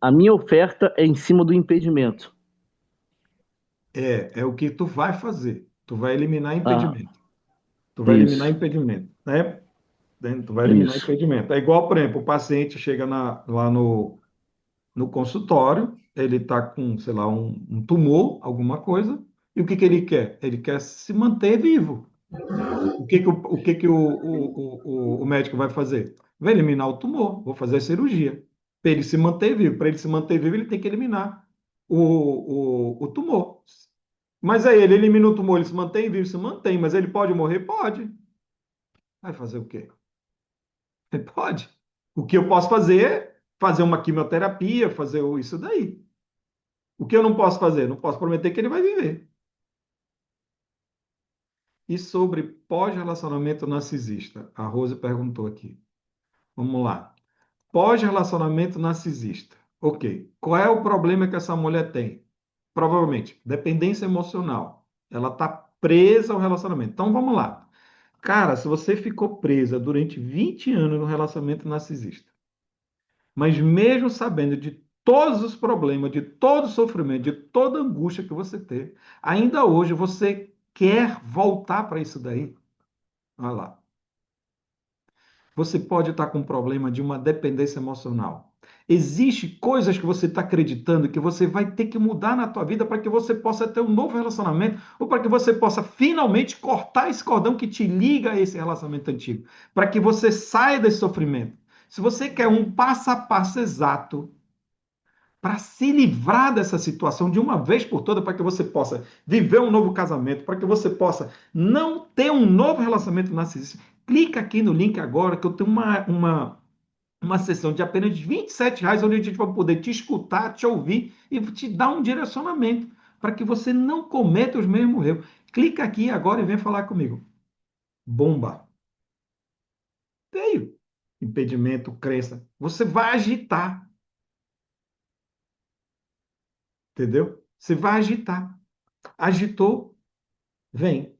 A minha oferta é em cima do impedimento. É o que tu vai fazer. Tu vai eliminar Ah, impedimento. Tu vai eliminar isso, impedimento, né? Tu vai eliminar isso. impedimento. É igual, por exemplo, o paciente chega lá no consultório, ele está com, sei lá, um tumor, alguma coisa, e o que que ele quer? Ele quer se manter vivo. O que que o médico vai fazer? Vai eliminar o tumor, vou fazer a cirurgia. Para ele se manter vivo. Para ele se manter vivo, ele tem que eliminar o tumor. Mas aí ele elimina o tumor, ele se mantém vivo, se mantém, mas ele pode morrer? Pode. Vai fazer o quê? Ele pode. O que eu posso fazer é fazer uma quimioterapia, fazer isso daí. O que eu não posso fazer? Não posso prometer que ele vai viver. E sobre pós-relacionamento narcisista? A Rose perguntou aqui. Vamos lá. Pós-relacionamento narcisista. Ok. Qual é o problema que essa mulher tem? Provavelmente, dependência emocional. Ela está presa ao relacionamento. Então vamos lá. Cara, se você ficou presa durante 20 anos no relacionamento narcisista, mas mesmo sabendo de todos os problemas, de todo o sofrimento, de toda a angústia que você teve, ainda hoje você quer voltar para isso daí? Olha lá. Você pode estar com um problema de uma dependência emocional. Existem coisas que você está acreditando que você vai ter que mudar na tua vida para que você possa ter um novo relacionamento ou para que você possa finalmente cortar esse cordão que te liga a esse relacionamento antigo, para que você saia desse sofrimento. Se você quer um passo a passo exato para se livrar dessa situação de uma vez por toda, para que você possa viver um novo casamento, para que você possa não ter um novo relacionamento narcisista, clica aqui no link agora, que eu tenho uma sessão de apenas R$ 27, onde a gente vai poder te escutar, te ouvir e te dar um direcionamento para que você não cometa os mesmos erros. Clica aqui agora e vem falar comigo. Bomba. Veio. impedimento, crença. Você vai agitar, entendeu? Você vai agitar. Agitou, vem.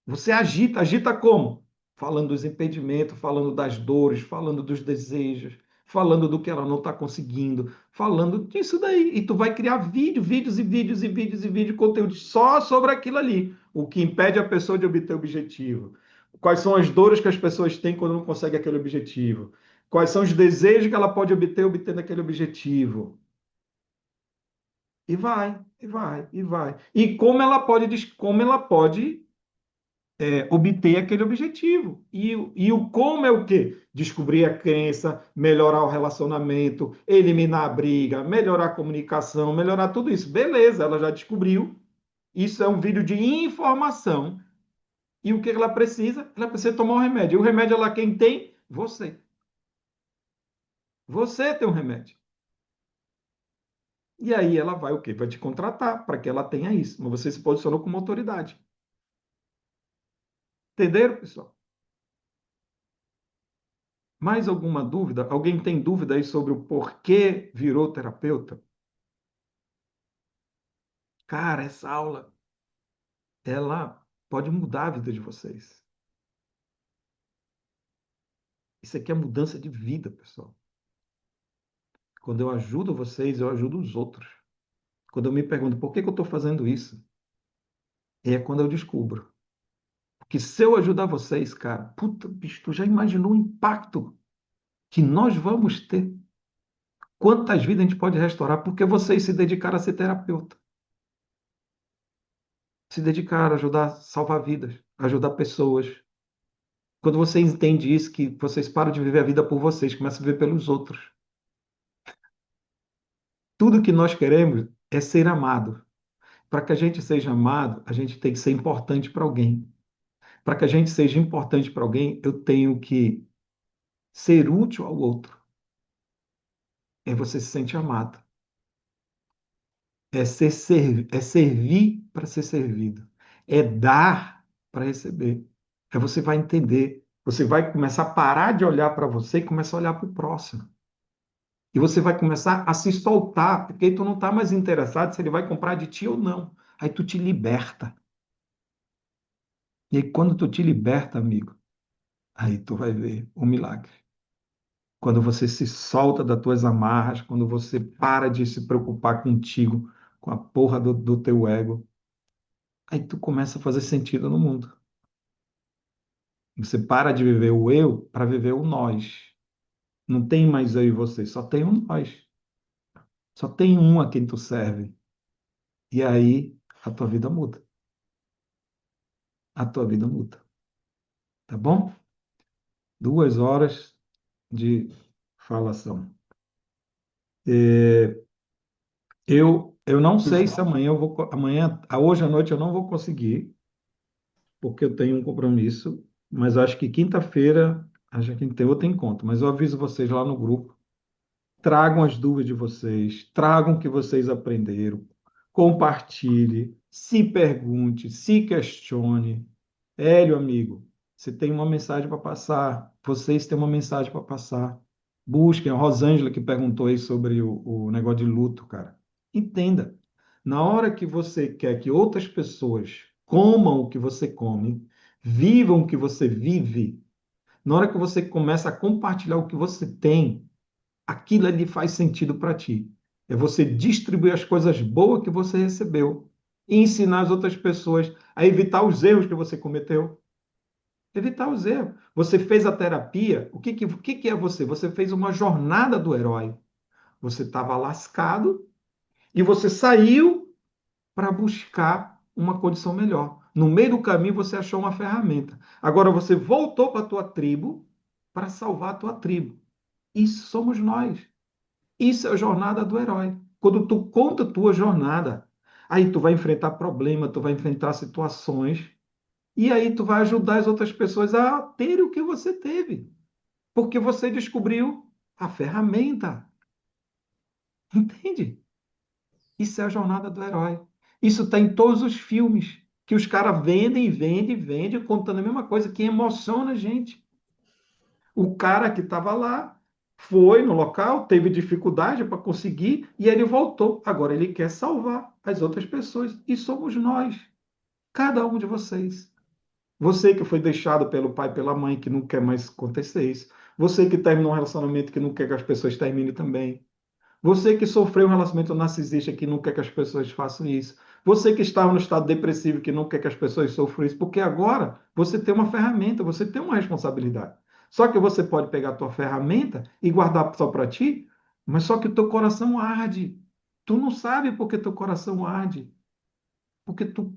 Você agita, agita como? Falando dos impedimentos, falando das dores, falando dos desejos, falando do que ela não está conseguindo, falando disso daí. E tu vai criar vídeos e vídeos e vídeos e vídeos, conteúdo só sobre aquilo ali. O que impede a pessoa de obter o objetivo. Quais são as dores que as pessoas têm quando não conseguem aquele objetivo? Quais são os desejos que ela pode obter obtendo aquele objetivo? E vai, e vai, e vai. E como ela pode obter aquele objetivo. E o como é o quê? Descobrir a crença, melhorar o relacionamento, eliminar a briga, melhorar a comunicação, melhorar tudo isso. Beleza, ela já descobriu. Isso é um vídeo de informação. E o que ela precisa? Ela precisa tomar um remédio. E o remédio ela quem tem? Você. Você tem um remédio. E aí ela vai o quê? Vai te contratar para que ela tenha isso. Mas você se posicionou como autoridade. Entenderam, pessoal? Mais alguma dúvida? Alguém tem dúvida aí sobre o porquê virou terapeuta? Cara, essa aula, ela pode mudar a vida de vocês. Isso aqui é mudança de vida, pessoal. Quando eu ajudo vocês, eu ajudo os outros. Quando eu me pergunto por que que eu estou fazendo isso, é quando eu descubro. Porque se eu ajudar vocês, cara, puta, bicho, tu já imaginou o impacto que nós vamos ter? Quantas vidas a gente pode restaurar porque vocês se dedicaram a ser terapeuta? Se dedicaram a ajudar a salvar vidas, a ajudar pessoas. Quando você entende isso, que vocês param de viver a vida por vocês, começam a viver pelos outros. Tudo que nós queremos é ser amado. Para que a gente seja amado, a gente tem que ser importante para alguém. Para que a gente seja importante para alguém, eu tenho que ser útil ao outro. É você se sentir amado. É servir para ser servido. É dar para receber. Aí você vai entender. Você vai começar a parar de olhar para você e começar a olhar para o próximo. E você vai começar a se soltar, porque aí tu não está mais interessado se ele vai comprar de ti ou não. Aí tu te liberta. E aí quando tu te liberta, amigo, aí tu vai ver o milagre. Quando você se solta das tuas amarras, quando você para de se preocupar contigo, com a porra do teu ego, aí tu começa a fazer sentido no mundo. Você para de viver o eu para viver o nós. Não tem mais eu e você, só tem um nós. Só tem um a quem tu serve. E aí a tua vida muda. A tua vida muda. Tá bom? 2 horas de falação. Eu não sei se amanhã eu vou. Hoje à noite eu não vou conseguir, porque eu tenho um compromisso, mas acho que quinta-feira, acho que tem outro encontro. Mas eu aviso vocês lá no grupo. Tragam as dúvidas de vocês, tragam o que vocês aprenderam, compartilhe, se pergunte, se questione. Hélio, amigo, você tem uma mensagem para passar, vocês têm uma mensagem para passar. Busquem, a Rosângela que perguntou aí sobre o negócio de luto, cara. Entenda, na hora que você quer que outras pessoas comam o que você come, vivam o que você vive, na hora que você começa a compartilhar o que você tem, aquilo ali faz sentido para ti. É você distribuir as coisas boas que você recebeu e ensinar as outras pessoas a evitar os erros que você cometeu. Evitar os erros. Você fez a terapia, o que é você? Você fez uma jornada do herói. Você estava lascado e você saiu para buscar uma condição melhor. No meio do caminho você achou uma ferramenta. Agora você voltou para a tua tribo para salvar a tua tribo. Isso somos nós. Isso é a jornada do herói. Quando tu conta a tua jornada, aí tu vai enfrentar problemas, tu vai enfrentar situações, e aí tu vai ajudar as outras pessoas a terem o que você teve. Porque você descobriu a ferramenta. Entende? Isso é a jornada do herói. Isso está em todos os filmes, que os caras vendem, vendem, vendem, contando a mesma coisa, que emociona a gente. O cara que estava lá foi no local, teve dificuldade para conseguir e ele voltou. Agora ele quer salvar as outras pessoas. E somos nós, cada um de vocês. Você que foi deixado pelo pai e pela mãe, que não quer mais acontecer isso. Você que terminou um relacionamento que não quer que as pessoas terminem também. Você que sofreu um relacionamento narcisista que não quer que as pessoas façam isso. Você que estava no estado depressivo que não quer que as pessoas sofram isso. Porque agora você tem uma ferramenta, você tem uma responsabilidade. Só que você pode pegar a tua ferramenta e guardar só para ti, mas só que o teu coração arde. Tu não sabe porque teu coração arde. Porque tu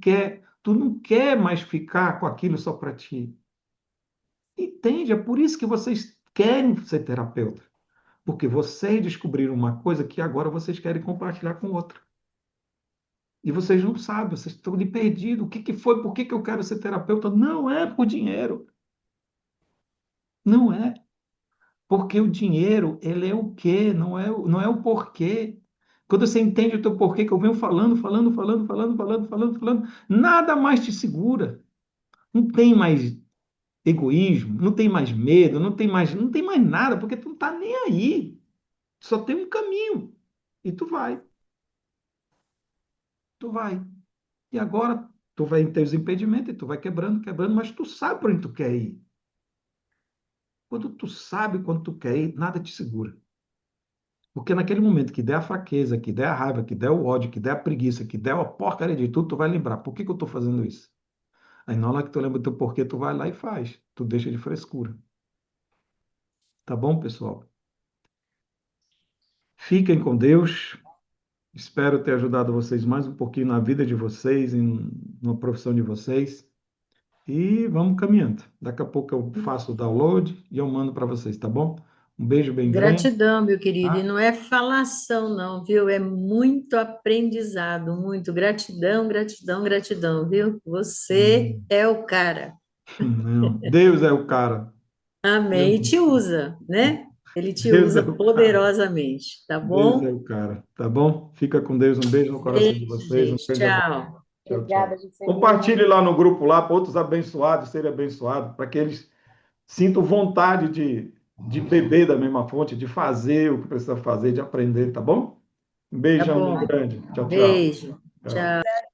não quer mais ficar com aquilo só para ti. Entende? É por isso que vocês querem ser terapeuta. Porque vocês descobriram uma coisa que agora vocês querem compartilhar com outra. E vocês não sabem, vocês estão de perdido. O que que foi? Por que que eu quero ser terapeuta? Não é por dinheiro. Não é. Porque o dinheiro, ele é o quê? Não é o porquê. Quando você entende o teu porquê, que eu venho falando, nada mais te segura. Não tem mais egoísmo, não tem mais medo, não tem mais nada, porque tu não tá nem aí. Só tem um caminho. E tu vai. E agora tu vai ter os impedimentos e tu vai quebrando, mas tu sabe para onde tu quer ir. Quando tu sabe quando tu quer ir, nada te segura. Porque naquele momento que der a fraqueza, que der a raiva, que der o ódio, que der a preguiça, que der a porcaria de tudo, tu vai lembrar, por que que eu estou fazendo isso? Aí na hora que tu lembra do teu porquê, tu vai lá e faz. Tu deixa de frescura. Tá bom, pessoal? Fiquem com Deus. Espero ter ajudado vocês mais um pouquinho na vida de vocês, na profissão de vocês. E vamos caminhando. Daqui a pouco eu faço o download e eu mando para vocês, tá bom? Um beijo bem grande. Gratidão, meu querido. E Tá? não é falação, não, viu? É muito aprendizado, muito. Gratidão, gratidão, gratidão, viu? Você Hum, é o cara. Não, Deus é o cara. Deus, Amém. E te usa, né? Ele te Deus é usa o cara. poderosamente, tá Deus é bom? o cara, tá bom? Fica com Deus. Um beijo no coração de Beijo, vocês. Um gente. grande abraço. Tchau. Tchau, Obrigada, tchau. Juscelino. Compartilhe lá no grupo lá para outros abençoados serem abençoados, para que eles sintam vontade de beber da mesma fonte, de fazer o que precisa fazer, de aprender, tá bom? Um Tá beijão bem bom. grande. Tchau, tchau. Beijo. Tchau. Tchau.